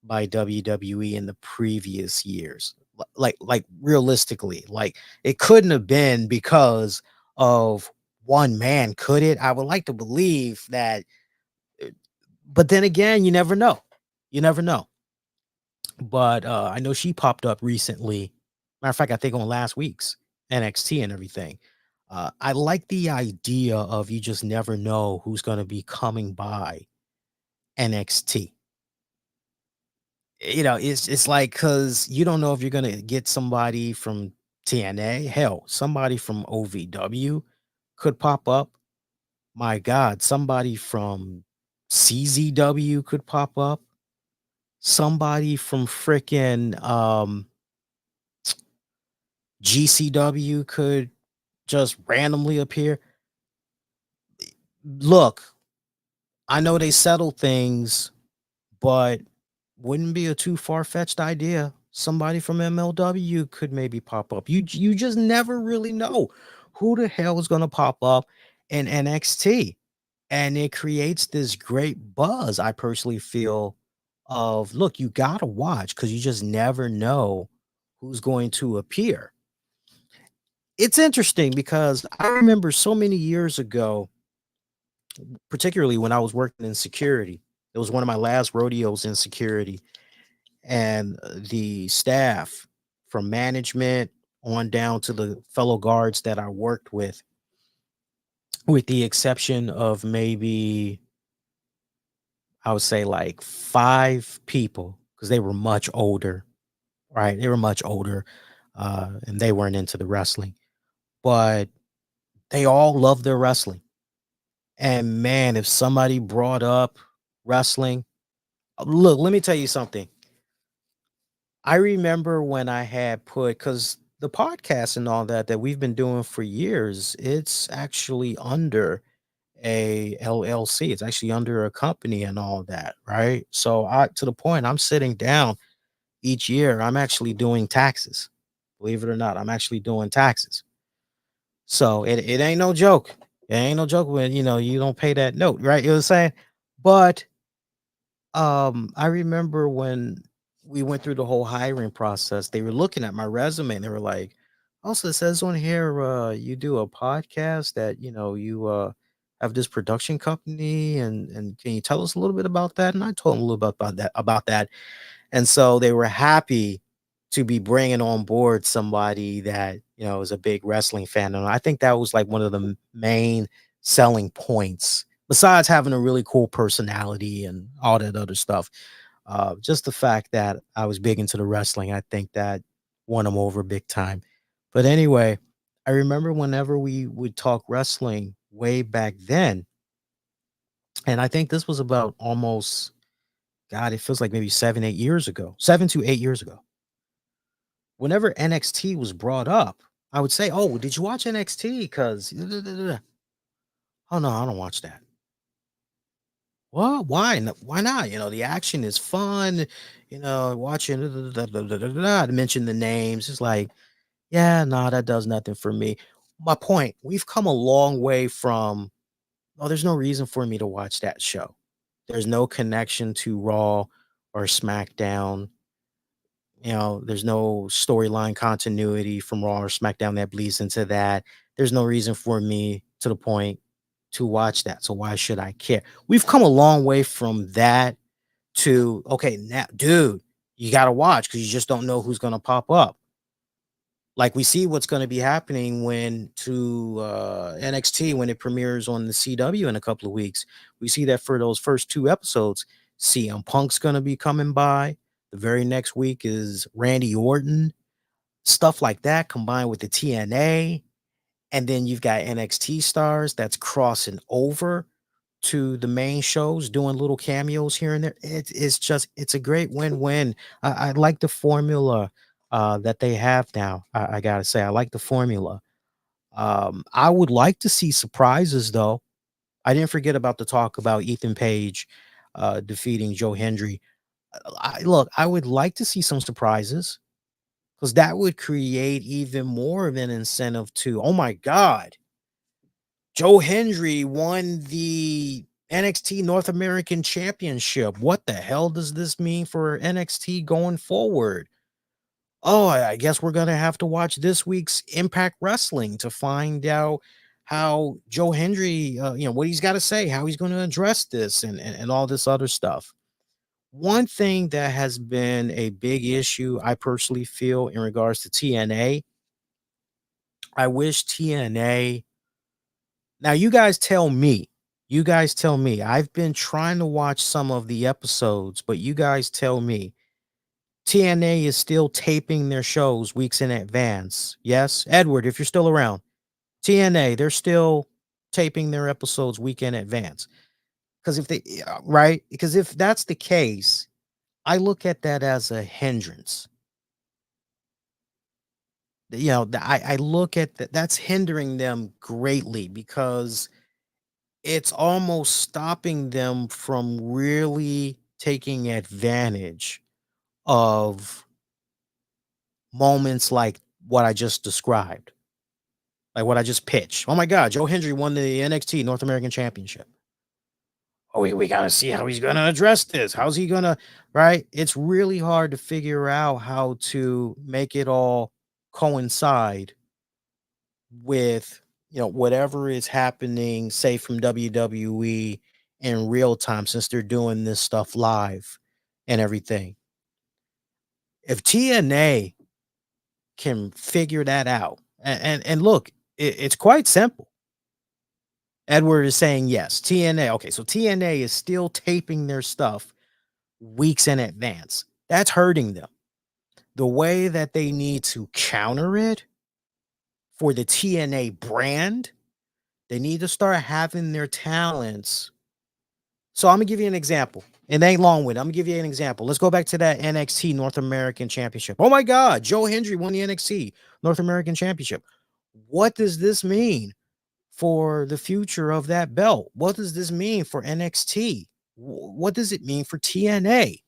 by WWE in the previous years? Like realistically, like it couldn't have been because of one man, could it? I would like to believe that, but then again, you never know. You never know. But I know she popped up recently. Matter of fact, I think on last week's NXT and everything. I like the idea of you just never know who's going to be coming by NXT. It's like, because you don't know if you're going to get somebody from TNA. Hell, somebody from OVW could pop up. My God, somebody from CZW could pop up. Somebody from freaking GCW could just randomly appear. Look, I know they settle things, but wouldn't be a too far-fetched idea. Somebody from MLW could maybe pop up. You just never really know who the hell is going to pop up in NXT. And it creates this great buzz, I personally feel, of look, you gotta watch because you just never know who's going to appear. It's interesting because I remember so many years ago, particularly when I was working in security. It was one of my last rodeos in security, and the staff from management on down to the fellow guards that I worked with the exception of maybe I would say like 5 people because they were much older, right? They were much older, and they weren't into the wrestling, but they all loved their wrestling. And man, if somebody brought up wrestling, look, let me tell you something. I remember when I had put because the podcast and all that we've been doing for years, it's actually under a LLC. It's actually under a company and all that, right? So I to the point I'm sitting down each year, I'm actually doing taxes. Believe it or not, I'm actually doing taxes. So it ain't no joke. It ain't no joke when you don't pay that note, right? You know what I'm saying? But I remember when we went through the whole hiring process, they were looking at my resume and they were like, also it says on here you do a podcast that you have this production company and can you tell us a little bit about that? And I told them a little bit about that. And so they were happy to be bringing on board somebody that, is a big wrestling fan. And I think that was like one of the main selling points, besides having a really cool personality and all that other stuff. Just the fact that I was big into the wrestling, I think that won them over big time. But anyway, I remember whenever we would talk wrestling way back then, and I think this was about almost God, it feels like maybe 7, 8 years ago, 7 to 8 years ago. Whenever NXT was brought up, I would say, "Oh, did you watch NXT?" Because, oh no, I don't watch that. Well, why? Why not? The action is fun. Watching to mention the names. It's like, yeah, no, that does nothing for me. My point, we've come a long way from, oh, there's no reason for me to watch that show. There's no connection to Raw or SmackDown. There's no storyline continuity from Raw or SmackDown that bleeds into that. There's no reason for me to the point to watch that. So why should I care? We've come a long way from that to, okay, now, dude, you got to watch because you just don't know who's going to pop up. Like we see what's going to be happening when to NXT when it premieres on the CW in a couple of weeks. We see that for those first 2 episodes, CM Punk's going to be coming by. The very next week is Randy Orton, stuff like that combined with the TNA. And then you've got NXT stars that's crossing over to the main shows, doing little cameos here and there. It's a great win-win. I like the formula that they have now. I gotta say, I like the formula. I would like to see surprises though. I didn't forget about the talk about Ethan Page defeating Joe Hendry. Look, I would like to see some surprises because that would create even more of an incentive to, oh my God, Joe Hendry won the NXT North American Championship. What the hell does this mean for NXT going forward? Oh, I guess we're going to have to watch this week's Impact Wrestling to find out how Joe Hendry, what he's got to say, how he's going to address this and all this other stuff. One thing that has been a big issue, I personally feel, in regards to TNA, I wish TNA. Now, you guys tell me. You guys tell me. I've been trying to watch some of the episodes, but you guys tell me. TNA is still taping their shows weeks in advance. Yes, Edward, if you're still around, TNA, they're still taping their episodes week in advance. Because if they, right? Because if that's the case, I look at that as a hindrance. I look at that, that's hindering them greatly because it's almost stopping them from really taking advantage of moments like what I just described, like what I just pitched. Oh my God, Joe Hendry won the NXT North American Championship. we got to see how he's going to address this. How's he going to, right? It's really hard to figure out how to make it all coincide with, whatever is happening, say from WWE in real time, since they're doing this stuff live and everything. If TNA can figure that out, and look, it's quite simple. Edward is saying yes. TNA. Okay, so TNA is still taping their stuff weeks in advance. That's hurting them. The way that they need to counter it for the TNA brand, they need to start having their talents. So I'm gonna give you an example. It ain't long with it. I'm gonna give you an example. Let's go back to that NXT North American Championship. Oh my God, Joe Hendry won the NXT North American Championship. What does this mean for the future of that belt? What does this mean for NXT? What does it mean for TNA?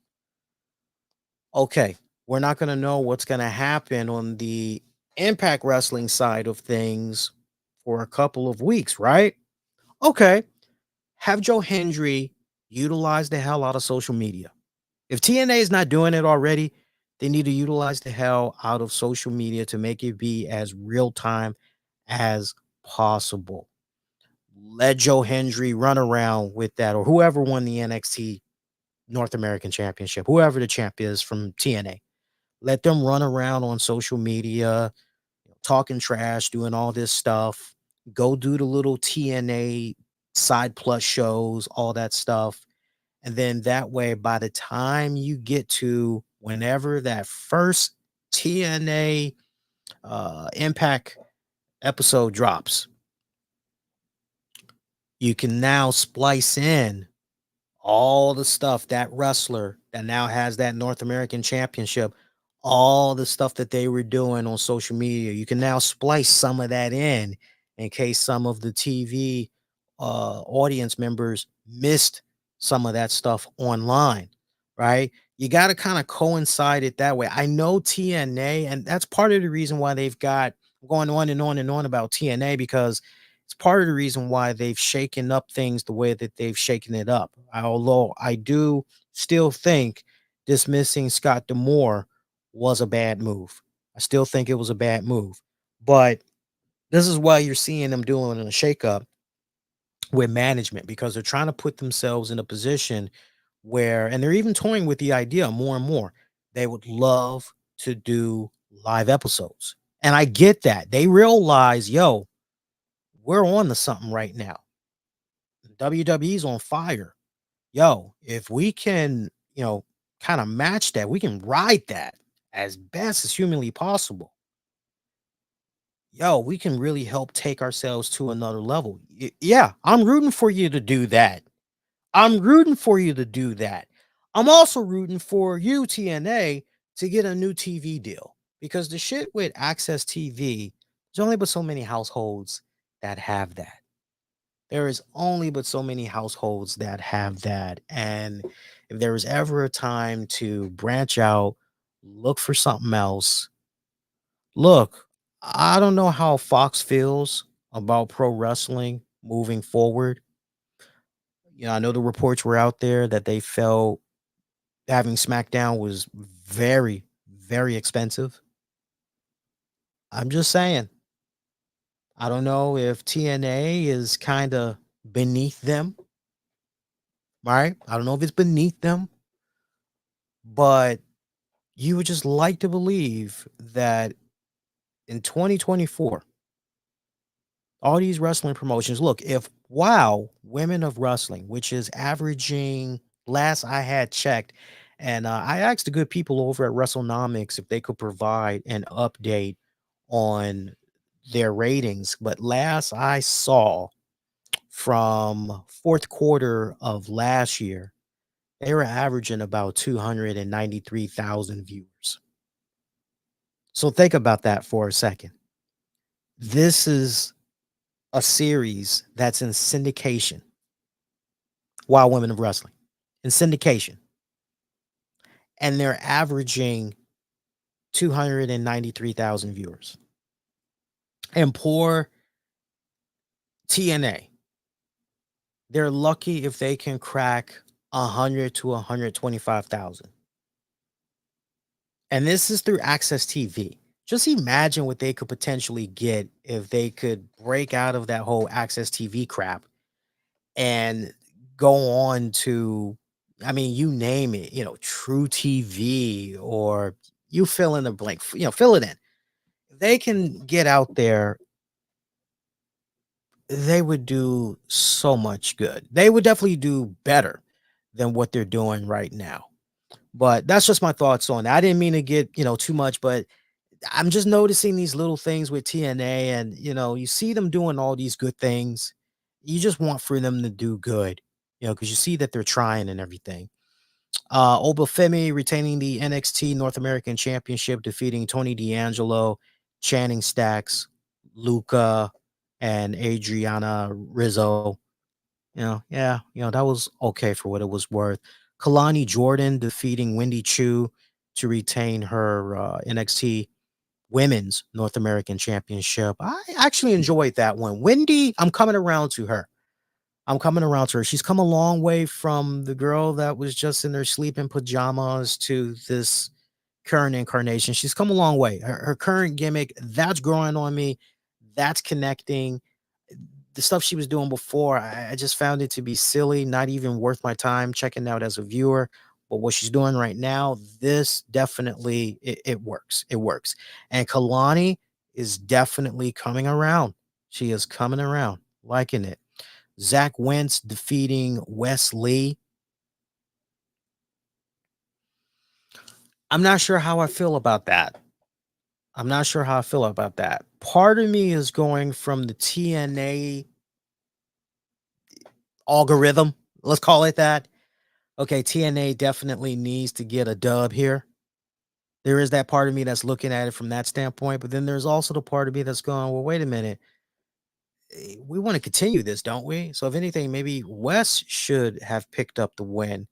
Okay, we're not going to know what's going to happen on the Impact Wrestling side of things for a couple of weeks, right? Okay, have Joe Hendry utilize the hell out of social media. If TNA is not doing it already, they need to utilize the hell out of social media to make it be as real time as possible. Let Joe Hendry run around with that, or whoever won the NXT North American Championship, whoever the champ is from TNA. Let them run around on social media, talking trash, doing all this stuff. Go do the little TNA side plus shows, all that stuff. And then that way, by the time you get to whenever that first TNA Impact episode drops, you can now splice in all the stuff, that wrestler that now has that North American Championship, all the stuff that they were doing on social media. You can now splice some of that in case some of the TV audience members missed some of that stuff online, right? You got to kind of coincide it that way. I know TNA, and that's part of the reason why they've got going on and on and on about TNA, because it's part of the reason why they've shaken up things the way that they've shaken it up. Although I do still think dismissing Scott D'Amore was a bad move. I still think it was a bad move. But this is why you're seeing them doing a shakeup with management, because they're trying to put themselves in a position where, and they're even toying with the idea more and more, they would love to do live episodes. And I get that. They realize, yo, we're on to something right now. WWE's on fire. Yo, if we can, kind of match that, we can ride that as best as humanly possible. Yo, we can really help take ourselves to another level. Yeah, I'm rooting for you to do that. I'm rooting for you to do that. I'm also rooting for you, TNA, to get a new TV deal, because the shit with Access TV, there's only but so many households that have that. There is only but so many households that have that. And if there is ever a time to branch out, look for something else. Look, I don't know how Fox feels about pro wrestling moving forward. I know the reports were out there that they felt having SmackDown was very, very expensive. I'm just saying, I don't know if TNA is kind of beneath them, right? I don't know if it's beneath them, but you would just like to believe that in 2024, all these wrestling promotions, look, if WOW Women of Wrestling, which is averaging, last I had checked, and I asked the good people over at WrestleNomics if they could provide an update on their ratings, but last I saw from fourth quarter of last year, they were averaging about 293,000 viewers. So think about that for a second. This is a series that's in syndication. Wild Women of Wrestling in syndication. And they're averaging 293,000 viewers. And poor TNA. they're lucky if they can crack 100 to 125,000. And this is through Access TV. Just imagine what they could potentially get if they could break out of that whole Access TV crap and go on to, I mean, you name it, True TV, or you fill in the blank, fill it in. If they can get out there, they would do so much good. They would definitely do better than what they're doing right now. But that's just my thoughts on that. I didn't mean to get, too much, but I'm just noticing these little things with TNA, and you see them doing all these good things. You just want for them to do good, because you see that they're trying and everything. Obafemi retaining the NXT North American Championship, defeating Tony D'Angelo, Channing Stacks, Luca, and Adriana Rizzo. Yeah, that was okay for what it was worth. Kalani Jordan defeating Wendy Chu to retain her NXT Women's North American Championship. I actually enjoyed that one. Wendy, I'm coming around to her. She's come a long way from the girl that was just in her sleeping pajamas to this current incarnation. She's come a long way. Her current gimmick, that's growing on me. That's connecting. The stuff she was doing before, I just found it to be silly, not even worth my time checking out as a viewer. But what she's doing right now, this definitely it works. It works. And Kalani is definitely coming around. She is coming around, liking it. Zach Wentz defeating Wes Lee. I'm not sure how I feel about that. Part of me is going from the TNA algorithm. Let's call it that. Okay, TNA definitely needs to get a dub here. There is that part of me that's looking at it from that standpoint, but then there's also the part of me that's going, well, wait a minute. We want to continue this, don't we? So if anything, maybe Wes should have picked up the win.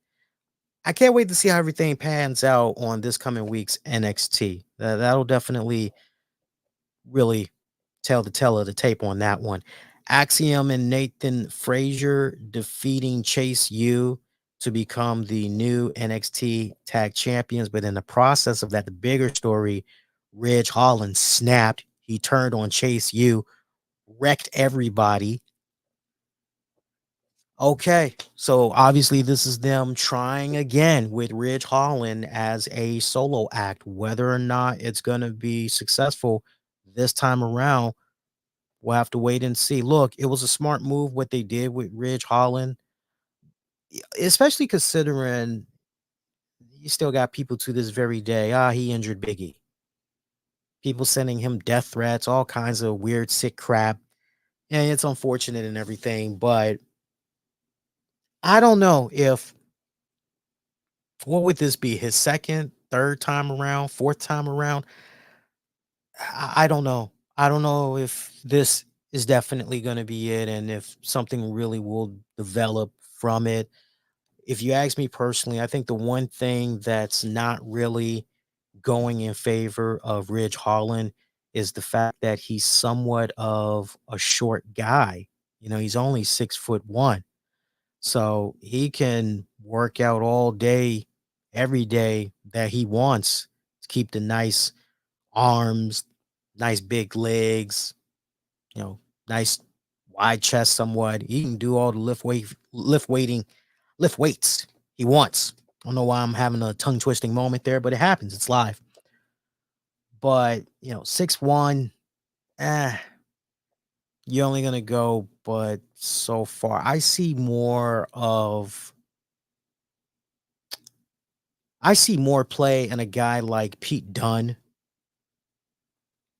I can't wait to see how everything pans out on this coming week's NXT. That'll definitely really tell the tale of the tape on that one. Axiom and Nathan Frazier defeating Chase U to become the new NXT Tag Champions. But in the process of that, the bigger story, Ridge Holland snapped. He turned on Chase U, wrecked everybody. Okay, so obviously this is them trying again with Ridge Holland as a solo act. Whether or not it's going to be successful this time around, we'll have to wait and see. Look, it was a smart move what they did with Ridge Holland, especially considering you still got people to this very day. He injured Biggie. People sending him death threats, all kinds of weird, sick crap. And it's unfortunate and everything, but I don't know if what would this be? His second, third time around, fourth time around? I don't know. I don't know if this is definitely going to be it and if something really will develop from it. If you ask me personally, I think the one thing that's not really going in favor of Ridge Holland is the fact that he's somewhat of a short guy. He's only 6'1". So he can work out all day, every day that he wants to keep the nice arms, nice big legs, nice wide chest somewhat. He can do all the lift weights he wants. I don't know why I'm having a tongue twisting moment there, but it happens. It's live. But 6'1", you're only gonna go but so far. I see more play in a guy like Pete Dunne.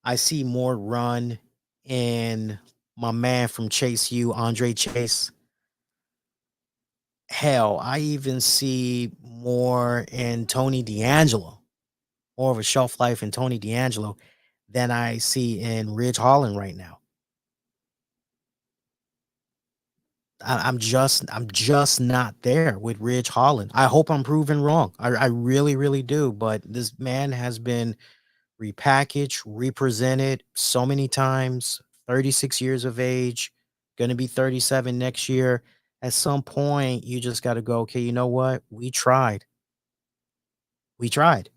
I see more run in my man from Chase U, Andre Chase. Hell, I even see more in Tony D'Angelo, more of a shelf life in Tony D'Angelo than I see in Ridge Holland right now. I'm just not there with Ridge Holland. I hope I'm proven wrong. I really, really do. But this man has been repackaged, represented so many times. 36 years of age, going to be 37 next year. At some point, you just got to go, okay, you know what? We tried. We tried.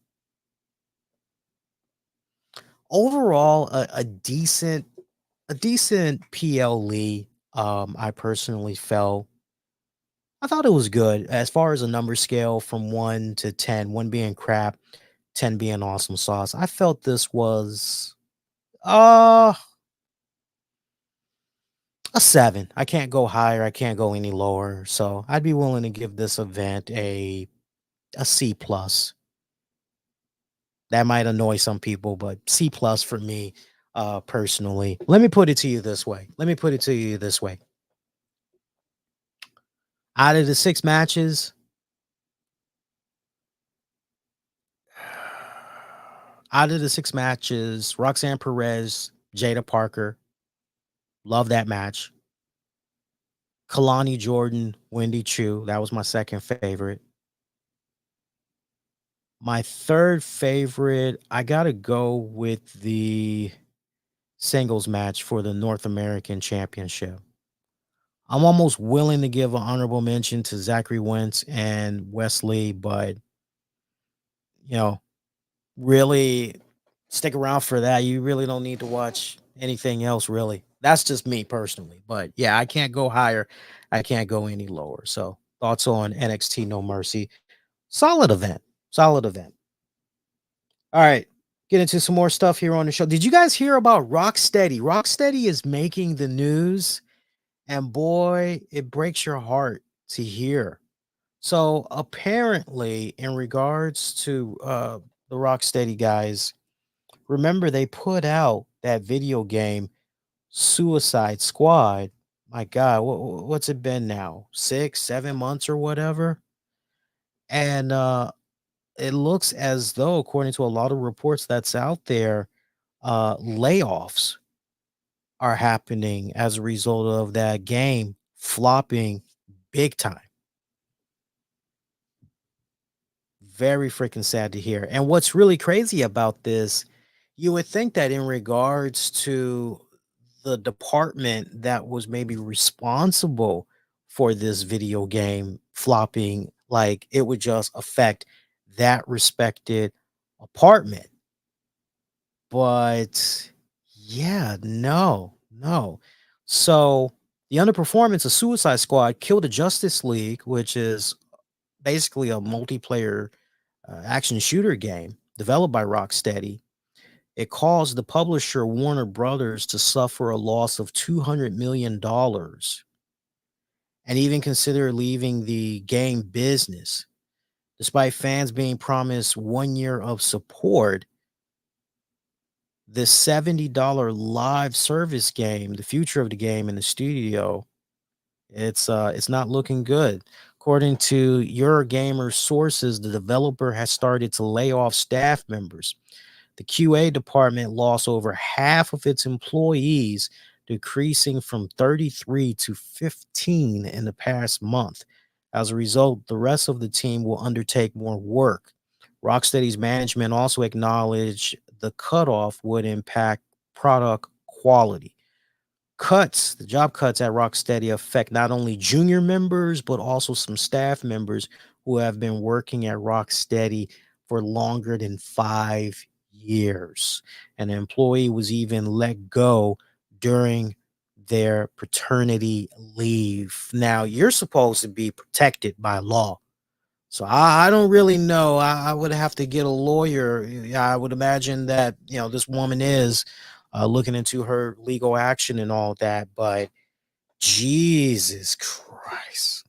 Overall, a decent PLE. I personally felt I thought it was good as far as a number scale from 1 to 10, 1 being crap, 10 being awesome sauce. I felt this was uh a 7. I can't go higher. I can't go any lower. So I'd be willing to give this event a C plus. That might annoy some people, but C plus for me, personally. Let me put it to you this way. Out of the 6 matches, Roxanne Perez, Jada Parker, love that match. Kalani Jordan, Wendy Chu, that was my second favorite. My third favorite, I gotta go with the singles match for the North American Championship. I'm almost willing to give an honorable mention to Zachary Wentz and Wesley, but you know, really stick around for that. You really don't need to watch anything else, really. That's just me personally. But yeah, I can't go higher. I can't go any lower. So thoughts on NXT No Mercy. Solid event. Solid event. All right. Get into some more stuff here on the show. Did you guys hear about Rocksteady? Rocksteady is making the news, and boy, it breaks your heart to hear. So apparently, in regards to the Rocksteady guys, remember they put out that video game Suicide Squad. My God, what's it been now? 6, 7 months or whatever. And it looks as though, according to a lot of reports that's out there, layoffs are happening as a result of that game flopping big time. Very freaking sad to hear. And what's really crazy about this, you would think that in regards to the department that was maybe responsible for this video game flopping, like it would just affect that respected apartment. But yeah, no. So the underperformance of Suicide Squad killed the Justice League, which is basically a multiplayer action shooter game developed by Rocksteady. It caused the publisher Warner Brothers to suffer a loss of $200 million and even consider leaving the game business. Despite fans being promised 1 year of support, the $70 live service game, the future of the game in the studio, it's not looking good. According to Eurogamer sources, the developer has started to lay off staff members. The QA department lost over half of its employees, decreasing from 33 to 15 in the past month. As a result, the rest of the team will undertake more work. Rocksteady's management also acknowledged the cutoff would impact product quality. The job cuts at Rocksteady affect not only junior members, but also some staff members who have been working at Rocksteady for longer than 5 years. An employee was even let go during their paternity leave. Now, you're supposed to be protected by law. So I don't really know. I would have to get a lawyer. Yeah, I would imagine that, this woman is looking into her legal action and all that. But Jesus Christ.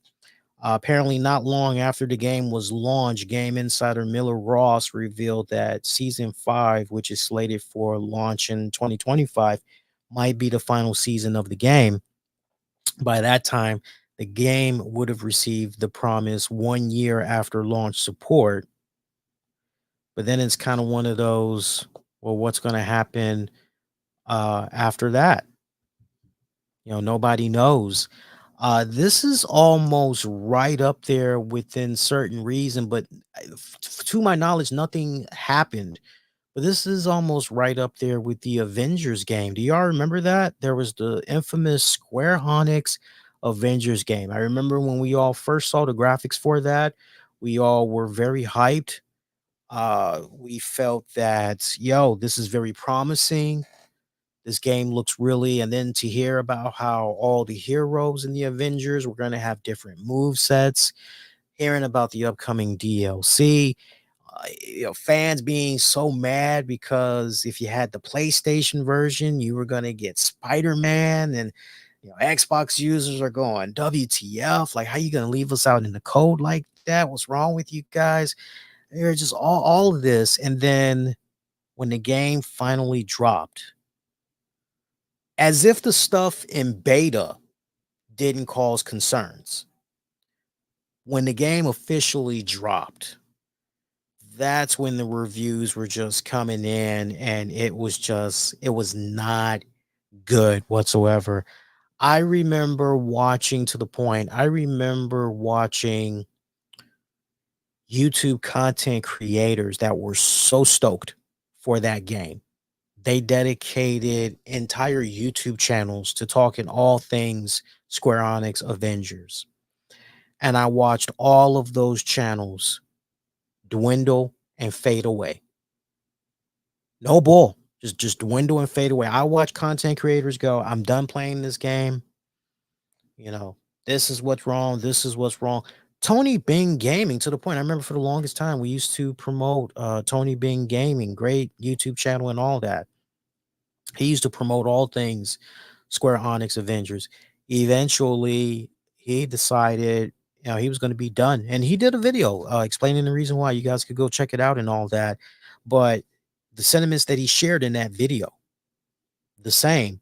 Apparently, not long after the game was launched, game insider Miller Ross revealed that season 5, which is slated for launch in 2025, might be the final season of the game. By that time, the game would have received the promised 1 year after launch support. But then it's kind of one of those, well, what's going to happen after that? Nobody knows. This is almost right up there within certain reason, but to my knowledge, nothing happened. But this is almost right up there with the Avengers game. Do y'all remember that? There was the infamous Square Enix Avengers game. I remember when we all first saw the graphics for that, we all were very hyped. We felt that, yo, this is very promising. This game looks really, and then to hear about how all the heroes in the Avengers were going to have different move sets, hearing about the upcoming DLC, fans being so mad because if you had the PlayStation version, you were going to get Spider-Man, and Xbox users are going, WTF? Like, how you going to leave us out in the cold like that? What's wrong with you guys? They're just all of this. And then when the game finally dropped, as if the stuff in beta didn't cause concerns, when the game officially dropped, that's when the reviews were just coming in, and it was not good whatsoever. I remember watching YouTube content creators that were so stoked for that game. They dedicated entire YouTube channels to talking all things Square Enix Avengers. And I watched all of those channels dwindle and fade away. No bull. Just dwindle and fade away. I watch content creators go, I'm done playing this game. This is what's wrong. This is what's wrong. Tony Bing Gaming, to the point, I remember for the longest time, we used to promote Tony Bing Gaming, great YouTube channel and all that. He used to promote all things Square Enix Avengers. Eventually, he decided, he was going to be done. And he did a video explaining the reason why. You guys could go check it out and all that. But the sentiments that he shared in that video, the same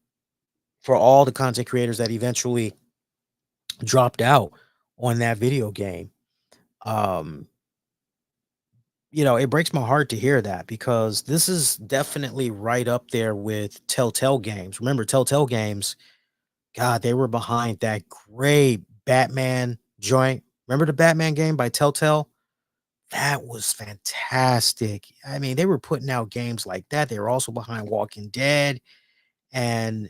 for all the content creators that eventually dropped out on that video game. It breaks my heart to hear that, because this is definitely right up there with Telltale Games. Remember, Telltale Games, God, they were behind that great Batman joint. Remember the Batman game by Telltale? That was fantastic. I mean, they were putting out games like that. They were also behind Walking Dead. And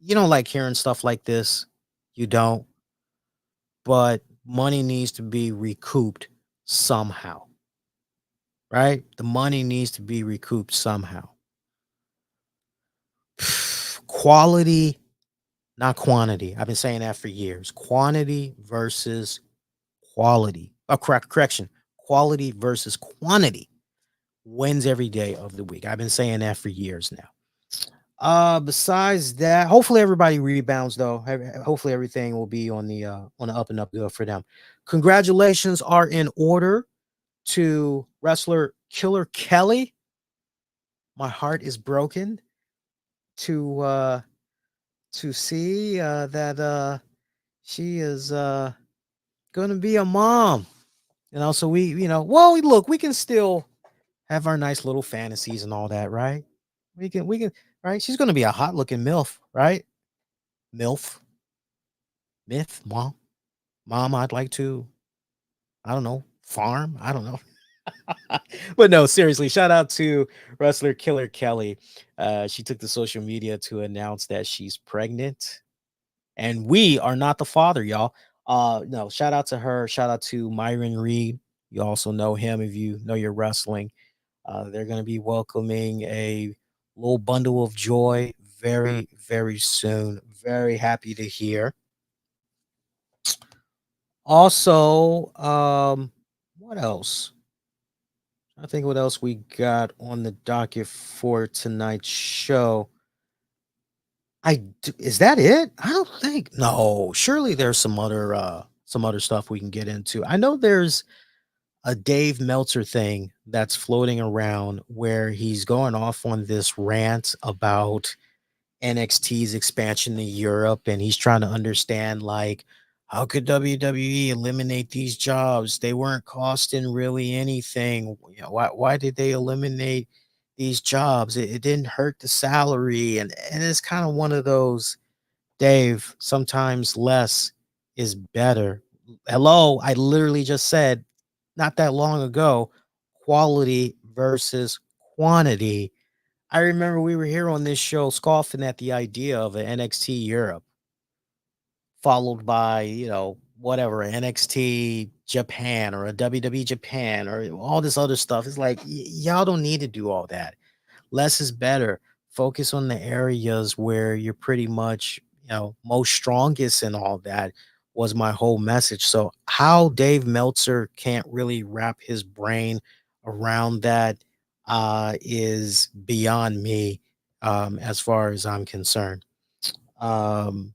you don't like hearing stuff like this. You don't. But money needs to be recouped somehow. Right? The money needs to be recouped somehow. Quality, not quantity. I've been saying that for years. Quantity versus quality. Correction. Quality versus quantity wins every day of the week. I've been saying that for years now. Besides that, hopefully everybody rebounds though. Hopefully everything will be on the up and up good for them. Congratulations are in order to wrestler Killer Kelly. My heart is broken to see that she is going to be a mom. So we can still have our nice little fantasies and all that, right? We can, right? She's going to be a hot looking MILF, right? Myth, mom, I'd like to, I don't know, farm. I don't know. But no, seriously, shout out to wrestler Killer Kelly. She took to social media to announce that she's pregnant, and we are not the father, y'all. No, shout out to her. Shout out to Myron Reed. You also know him if you know your wrestling. They're going to be welcoming a little bundle of joy very, very soon. Very happy to hear. Also, what else? I think what else we got on the docket for tonight's show. Is that it? I don't think. No, surely there's some other stuff we can get into. I know there's a Dave Meltzer thing that's floating around where he's going off on this rant about NXT's expansion to Europe, and he's trying to understand, like, how could WWE eliminate these jobs? They weren't costing really anything. Why did they eliminate these jobs? It didn't hurt the salary, and it's kind of one of those, Dave, sometimes less is better. Hello, I literally just said not that long ago, quality versus quantity. I remember we were here on this show scoffing at the idea of an NXT Europe. followed by, whatever, NXT Japan or a WWE Japan or all this other stuff. It's like, y'all don't need to do all that. Less is better. Focus on the areas where you're pretty much, most strongest and all that was my whole message. So how Dave Meltzer can't really wrap his brain around that is beyond me, as far as I'm concerned. Um,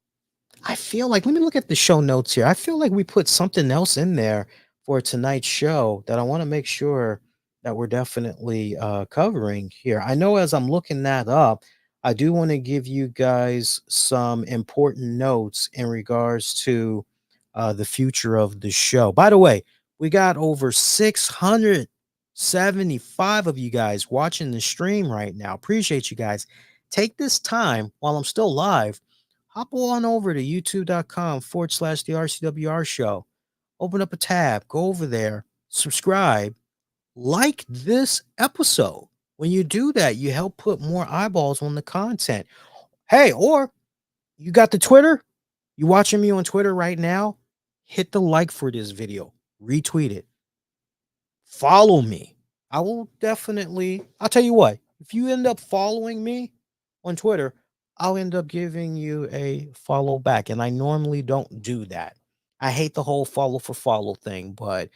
I feel like, let me look at the show notes here. I feel like we put something else in there for tonight's show that I want to make sure that we're definitely covering here. I know as I'm looking that up, I do want to give you guys some important notes in regards to the future of the show. By the way, we got over 675 of you guys watching the stream right now. Appreciate you guys. Take this time while I'm still live. Hop on over to youtube.com/the RCWR show. Open up a tab, go over there, subscribe, like this episode. When you do that, you help put more eyeballs on the content. Hey, or you got the Twitter? You watching me on Twitter right now? Hit the like for this video, retweet it, follow me. I will definitely, I'll tell you what, if you end up following me on Twitter, I'll end up giving you a follow back. And I normally don't do that. I hate the whole follow for follow thing, but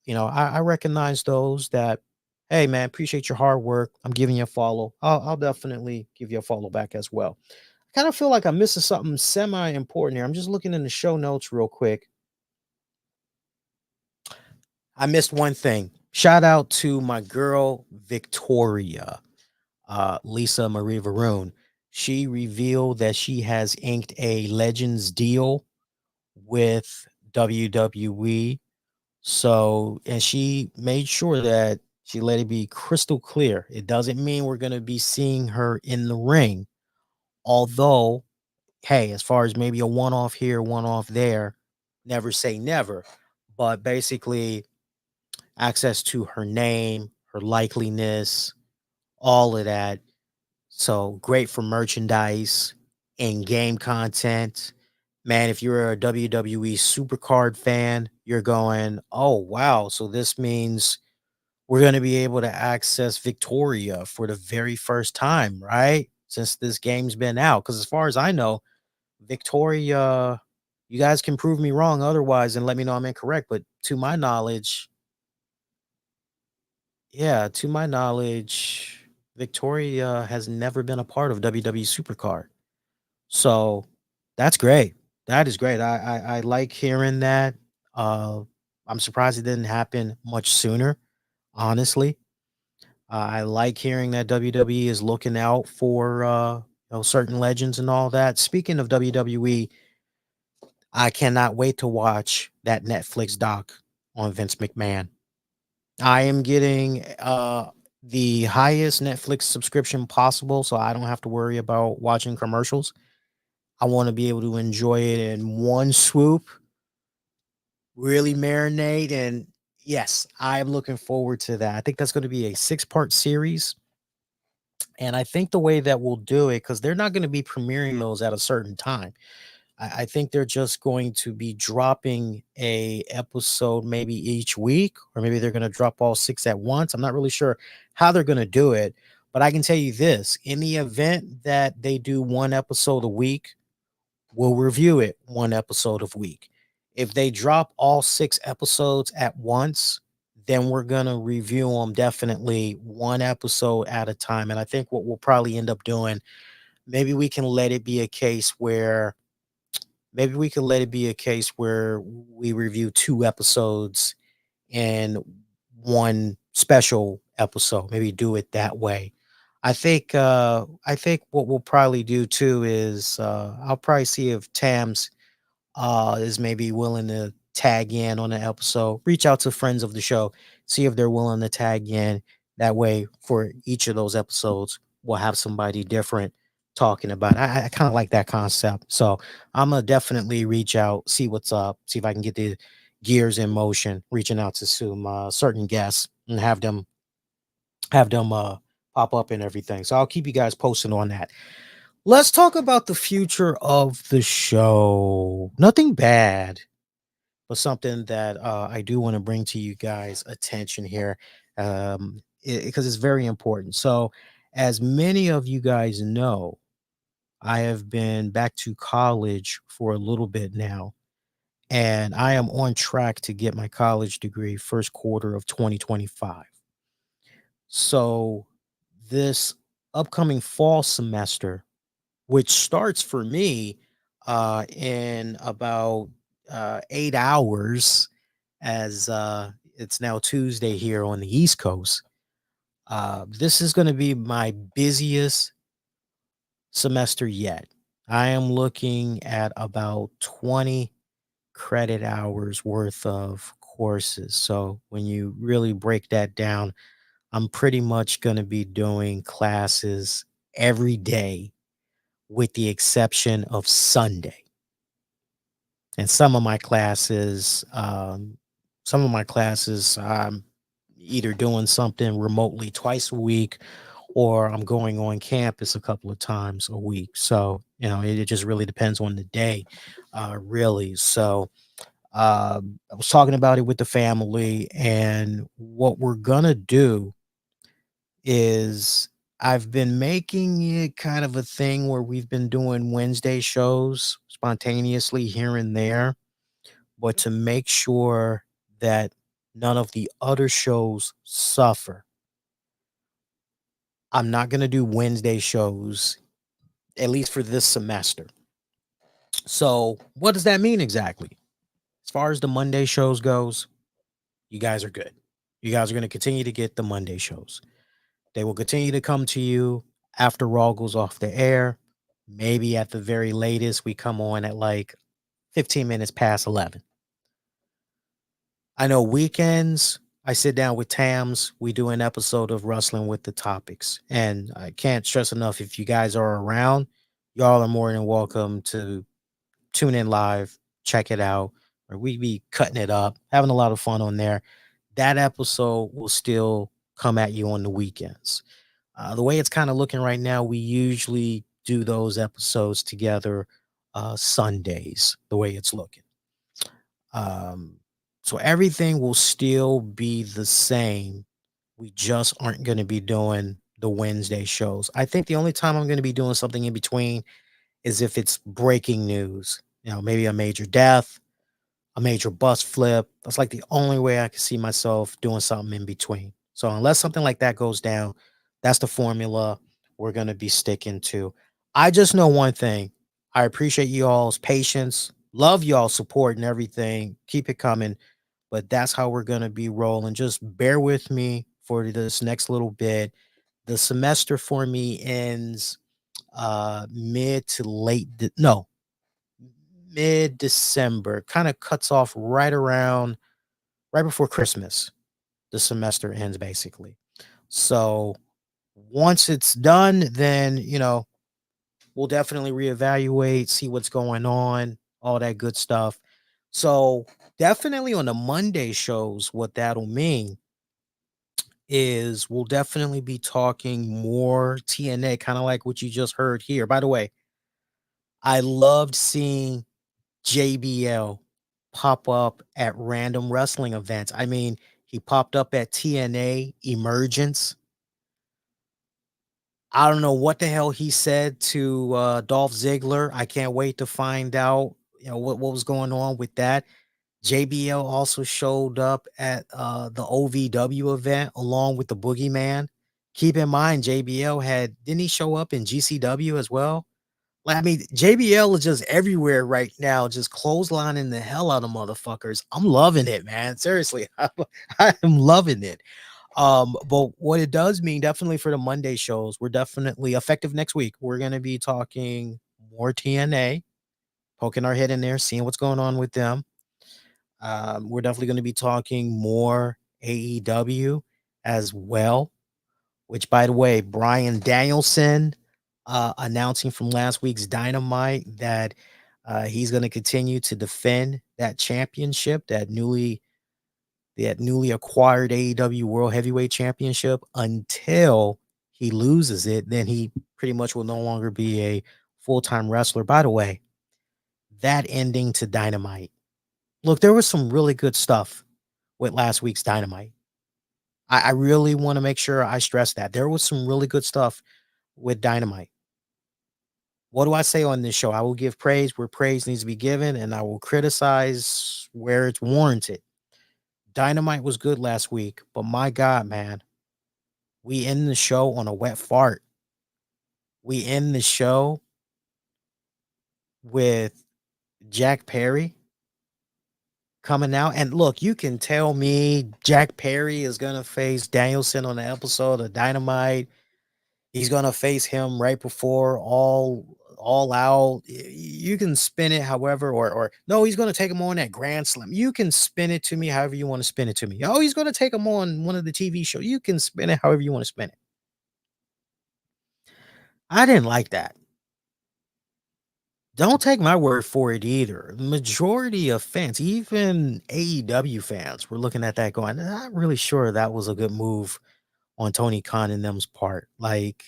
I recognize those that, hey man, appreciate your hard work. I'm giving you a follow. I'll definitely give you a follow back as well. I kind of feel like I'm missing something semi important here. I'm just looking in the show notes real quick. I missed one thing. Shout out to my girl Victoria, Lisa Marie Varun. She revealed that she has inked a Legends deal with WWE. So, and she made sure that she let it be crystal clear. It doesn't mean we're going to be seeing her in the ring. Although, hey, as far as maybe a one off here, one off there, never say never. But basically, access to her name, her likeliness, all of that. So great for merchandise and game content. Man, if you're a WWE Supercard fan, you're going, oh, wow. So this means we're going to be able to access Victoria for the very first time, right? Since this game's been out. Because as far as I know, Victoria, you guys can prove me wrong otherwise and let me know I'm incorrect. But to my knowledge, Victoria has never been a part of WWE Supercard. So that's great. That is great. I like hearing that. Uh, I'm surprised it didn't happen much sooner, honestly. I like hearing that WWE is looking out for certain legends and all that. Speaking of WWE, I cannot wait to watch that Netflix doc on Vince McMahon. I am getting the highest Netflix subscription possible, so I don't have to worry about watching commercials. I want to be able to enjoy it in one swoop, really marinate. And yes, I'm looking forward to that. I think that's going to be a 6-part series. And I think the way that we'll do it, because they're not going to be premiering those at a certain time. I think they're just going to be dropping a episode maybe each week, or maybe they're going to drop all 6 at once. I'm not really sure how they're going to do it, but I can tell you this: in the event that they do one episode a week, we'll review it one episode a week. If they drop all 6 episodes at once, then we're going to review them definitely one episode at a time. And I think what we'll probably end up doing, maybe we can let it be a case where we review 2 episodes in one special episode. Maybe do it that way. I think what we'll probably do too is I'll probably see if Tams is maybe willing to tag in on an episode. Reach out to friends of the show, see if they're willing to tag in. That way, for each of those episodes, we'll have somebody different talking about it. I kind of like that concept. So I'm gonna definitely reach out, see what's up, see if I can get the gears in motion, reaching out to some certain guests and have them pop up and everything. So I'll keep you guys posted on that. Let's talk about the future of the show. Nothing bad, but something that I do want to bring to you guys' attention here, because it's very important. So, as many of you guys know, I have been back to college for a little bit now, and I am on track to get my college degree first quarter of 2025. So, this upcoming fall semester, which starts for me in about 8 hours, as it's now Tuesday here on the East Coast. This is going to be my busiest semester yet. I am looking at about 20 credit hours worth of courses. So when you really break that down, I'm pretty much going to be doing classes every day with the exception of Sunday. And some of my classes, I'm either doing something remotely twice a week, or I'm going on campus a couple of times a week. So, it just really depends on the day, really. So, I was talking about it with the family, and what we're gonna do is I've been making it kind of a thing where we've been doing Wednesday shows spontaneously here and there, but to make sure that none of the other shows suffer, I'm not going to do Wednesday shows, at least for this semester. So, what does that mean exactly? As far as the Monday shows goes, you guys are good. You guys are going to continue to get the Monday shows. They will continue to come to you after Raw goes off the air. Maybe at the very latest, we come on at like 15 minutes past 11. I know weekends, I sit down with Tams. We do an episode of Wrestling with the Topics. And I can't stress enough, if you guys are around, y'all are more than welcome to tune in live, check it out. Or we be cutting it up, having a lot of fun on there. That episode will still come at you on the weekends. The way it's kind of looking right now, we usually do those episodes together Sundays, the way it's looking. Um, so everything will still be the same. We just aren't going to be doing the Wednesday shows. I think the only time I'm going to be doing something in between is if it's breaking news, maybe a major death, a major bus flip. That's like the only way I can see myself doing something in between. So unless something like that goes down, that's the formula we're going to be sticking to. I just know one thing. I appreciate you all's patience, love y'all support and everything. Keep it coming. But that's how we're going to be rolling. Just bear with me for this next little bit. The semester for me ends mid to no, mid December. Kind of cuts off right before Christmas. The semester ends basically. So once it's done, then we'll definitely reevaluate, see what's going on, all that good stuff. So definitely on the Monday shows, what that'll mean is we'll definitely be talking more TNA, kind of like what you just heard here. By the way, I loved seeing JBL pop up at random wrestling events. I mean, he popped up at TNA Emergence. I don't know what the hell he said to Dolph Ziggler. I can't wait to find out, what was going on with that. JBL also showed up at the OVW event along with the Boogeyman. Keep in mind, JBL didn't he show up in GCW as well? Like, I mean, JBL is just everywhere right now, just clotheslining the hell out of motherfuckers. I'm loving it, man. Seriously, I am loving it. But what it does mean, definitely for the Monday shows, we're definitely effective next week. We're gonna be talking more TNA, poking our head in there, seeing what's going on with them. We're definitely going to be talking more AEW as well, which, by the way, Brian Danielson announcing from last week's Dynamite that he's going to continue to defend that championship, that newly acquired AEW World Heavyweight Championship, until he loses it, then he pretty much will no longer be a full-time wrestler. By the way, that ending to Dynamite. Look, there was some really good stuff with last week's Dynamite. I really want to make sure I stress that. There was some really good stuff with Dynamite. What do I say on this show? I will give praise where praise needs to be given, and I will criticize where it's warranted. Dynamite was good last week, but my God, man, we end the show on a wet fart. We end the show with Jack Perry coming out. And look, you can tell me Jack Perry is going to face Danielson on the episode of Dynamite. He's going to face him right before all out. You can spin it however, or no, he's going to take him on that Grand Slam. You can spin it to me however you want to spin it to me. Oh, he's going to take him on one of the TV shows. You can spin it however you want to spin it. I didn't like that. Don't take my word for it either. The majority of fans, even AEW fans, were looking at that going, not really sure that was a good move on Tony Khan and them's part. Like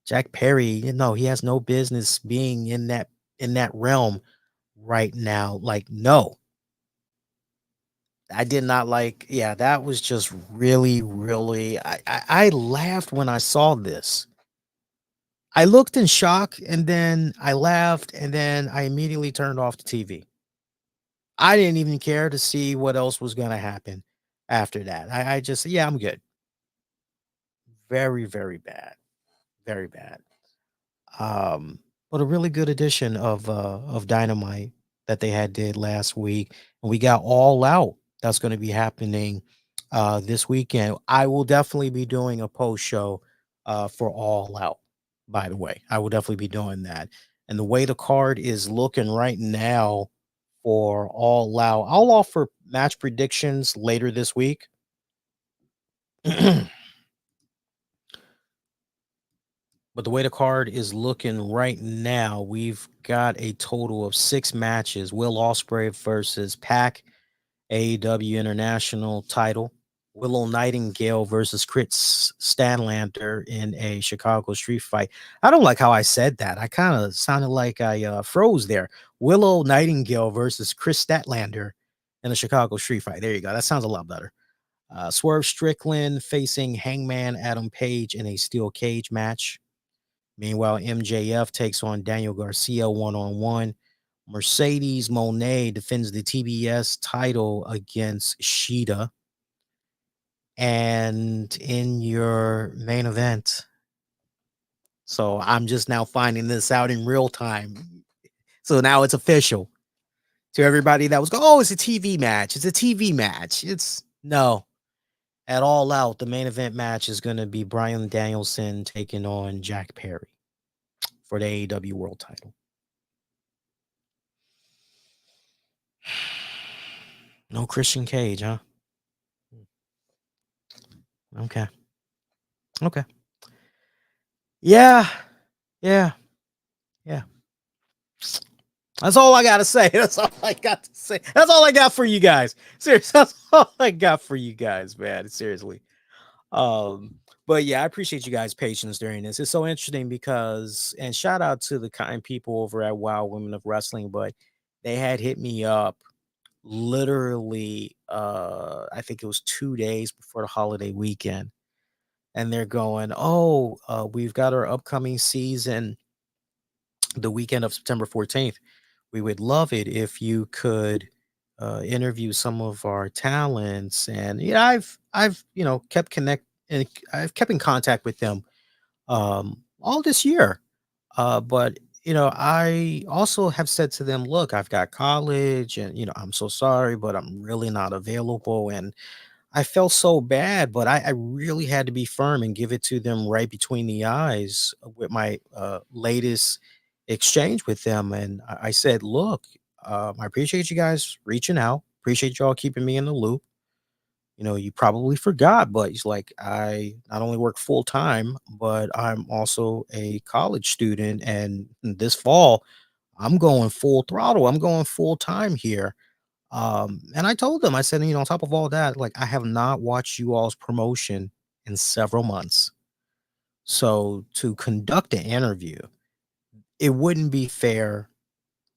Jack Perry, he has no business being in that realm right now. Like, no. I did not like, yeah, that was just really, really, I laughed when I saw this. I looked in shock and then I laughed and then I immediately turned off the TV. I didn't even care to see what else was going to happen after that. I just, yeah, I'm good. Very, very bad. Very bad. But a really good edition of Dynamite that they did last week. And we got All Out. That's going to be happening this weekend. I will definitely be doing a post show for All Out, by the way. I will definitely be doing that. And the way the card is looking right now for All Out, I'll offer match predictions later this week. But the way the card is looking right now, we've got a total of 6 matches. Will Ospreay versus Pac, AEW International title. Willow Nightingale versus Chris Stanlander in a Chicago street fight. I don't like how I said that. I kind of sounded like I froze there. Willow Nightingale versus Chris Statlander in a Chicago street fight. There you go. That sounds a lot better. Swerve Strickland facing Hangman Adam Page in a steel cage match. Meanwhile, MJF takes on Daniel Garcia one-on-one. Mercedes Moné defends the TBS title against Shida. And in your main event, so I'm just now finding this out in real time. So now it's official. To everybody that was going, oh, it's a TV match. It's a TV match. It's no. At All Out, the main event match is going to be Bryan Danielson taking on Jack Perry for the AEW World title. No Christian Cage, huh? Okay. Yeah. That's all I got to say. That's all I got to say. That's all I got for you guys. Seriously, that's all I got for you guys, man. Seriously. But yeah, I appreciate you guys' patience during this. It's so interesting because, and shout out to the kind people over at WoW Women of Wrestling, but they had hit me up literally, I think it was 2 days before the holiday weekend. And they're going, oh, we've got our upcoming season the weekend of September 14th. We would love it if you could interview some of our talents. And yeah, I've kept and I've kept in contact with them all this year. But I also have said to them, look, I've got college and I'm so sorry, but I'm really not available. And I felt so bad, but I really had to be firm and give it to them right between the eyes with my latest exchange with them. And I said, look, I appreciate you guys reaching out. Appreciate y'all keeping me in the loop. You probably forgot, but he's like, I not only work full time, but I'm also a college student. And this fall, I'm going full throttle. I'm going full time here. And I told them, I said, on top of all that, like I have not watched you all's promotion in several months. So to conduct an interview, it wouldn't be fair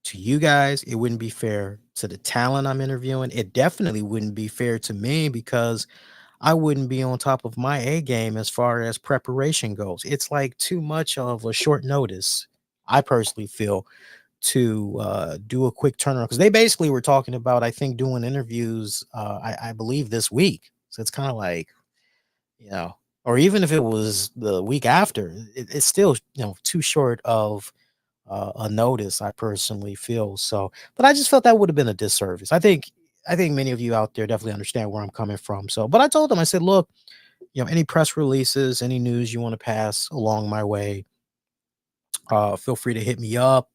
to you guys. It wouldn't be fair to the talent I'm interviewing. It definitely wouldn't be fair to me because I wouldn't be on top of my A game as far as preparation goes. It's like too much of a short notice, I personally feel, to do a quick turnaround because they basically were talking about, I think, doing interviews, I believe, this week. So it's kind of like, you know, or even if it was the week after, it's still, too short of a notice, I personally feel. So, but I just felt that would have been a disservice. I think many of you out there definitely understand where I'm coming from. So, but I told them, I said, look, any press releases, any news you want to pass along my way, feel free to hit me up.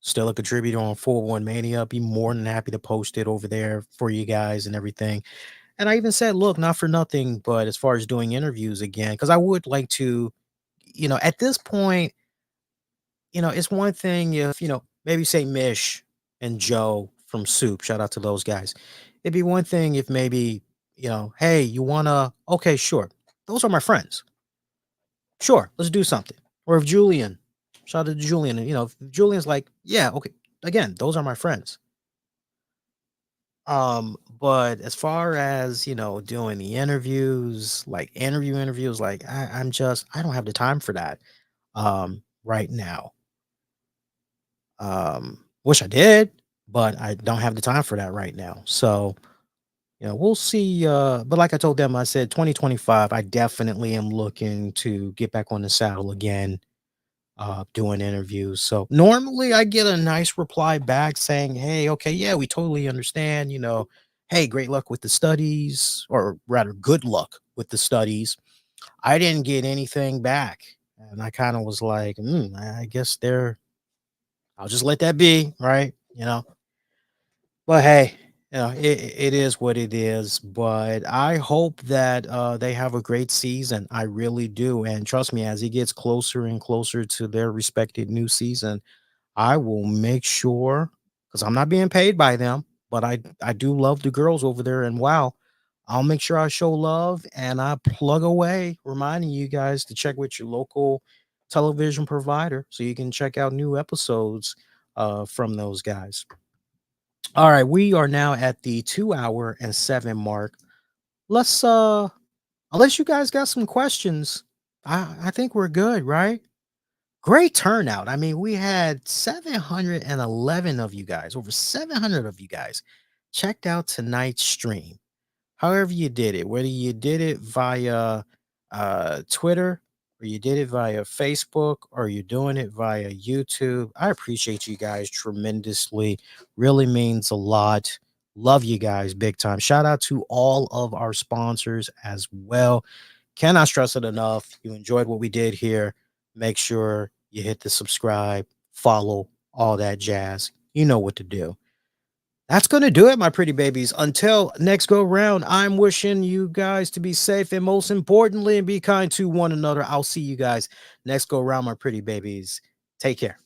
Still a contributor on 401 Mania. Be more than happy to post it over there for you guys and everything. And I even said, look, not for nothing, but as far as doing interviews again, because I would like to, at this point, it's one thing if, maybe say Mish and Joe from Soup, shout out to those guys. It'd be one thing if maybe, hey, you wanna, okay, sure. Those are my friends. Sure, let's do something. Or if Julian, shout out to Julian, and if Julian's like, yeah, okay, again, those are my friends. But as far as doing the interviews, like interviews, like I don't have the time for that right now. Wish I did, but I don't have the time for that right now. So, we'll see. But like I told them, I said 2025, I definitely am looking to get back on the saddle again, doing interviews. So normally I get a nice reply back saying, hey, okay, yeah, we totally understand, hey, great luck with the studies, or rather, good luck with the studies. I didn't get anything back. And I kind of was like, I guess I'll just let that be, right? But hey, it is what it is. But I hope that they have a great season. I really do. And trust me, as it gets closer and closer to their respected new season, I will make sure, because I'm not being paid by them, but I do love the girls over there. And wow, I'll make sure I show love and I plug away, reminding you guys to check with your local television provider so you can check out new episodes from those guys. All right, we are now at the 2 hour and 7 mark. Let's unless you guys got some questions, I think we're good, right? Great turnout. I mean, we had 711 of you guys, over 700 of you guys checked out tonight's stream. However you did it, whether you did it via Twitter, or you did it via Facebook, or you're doing it via YouTube, I appreciate you guys tremendously. Really means a lot. Love you guys big time. Shout out to all of our sponsors as well. Cannot stress it enough. You enjoyed what we did here. Make sure you hit the subscribe, follow, all that jazz. You know what to do. That's going to do it, my pretty babies. Until next go round, I'm wishing you guys to be safe and most importantly, and be kind to one another. I'll see you guys next go round, my pretty babies. Take care.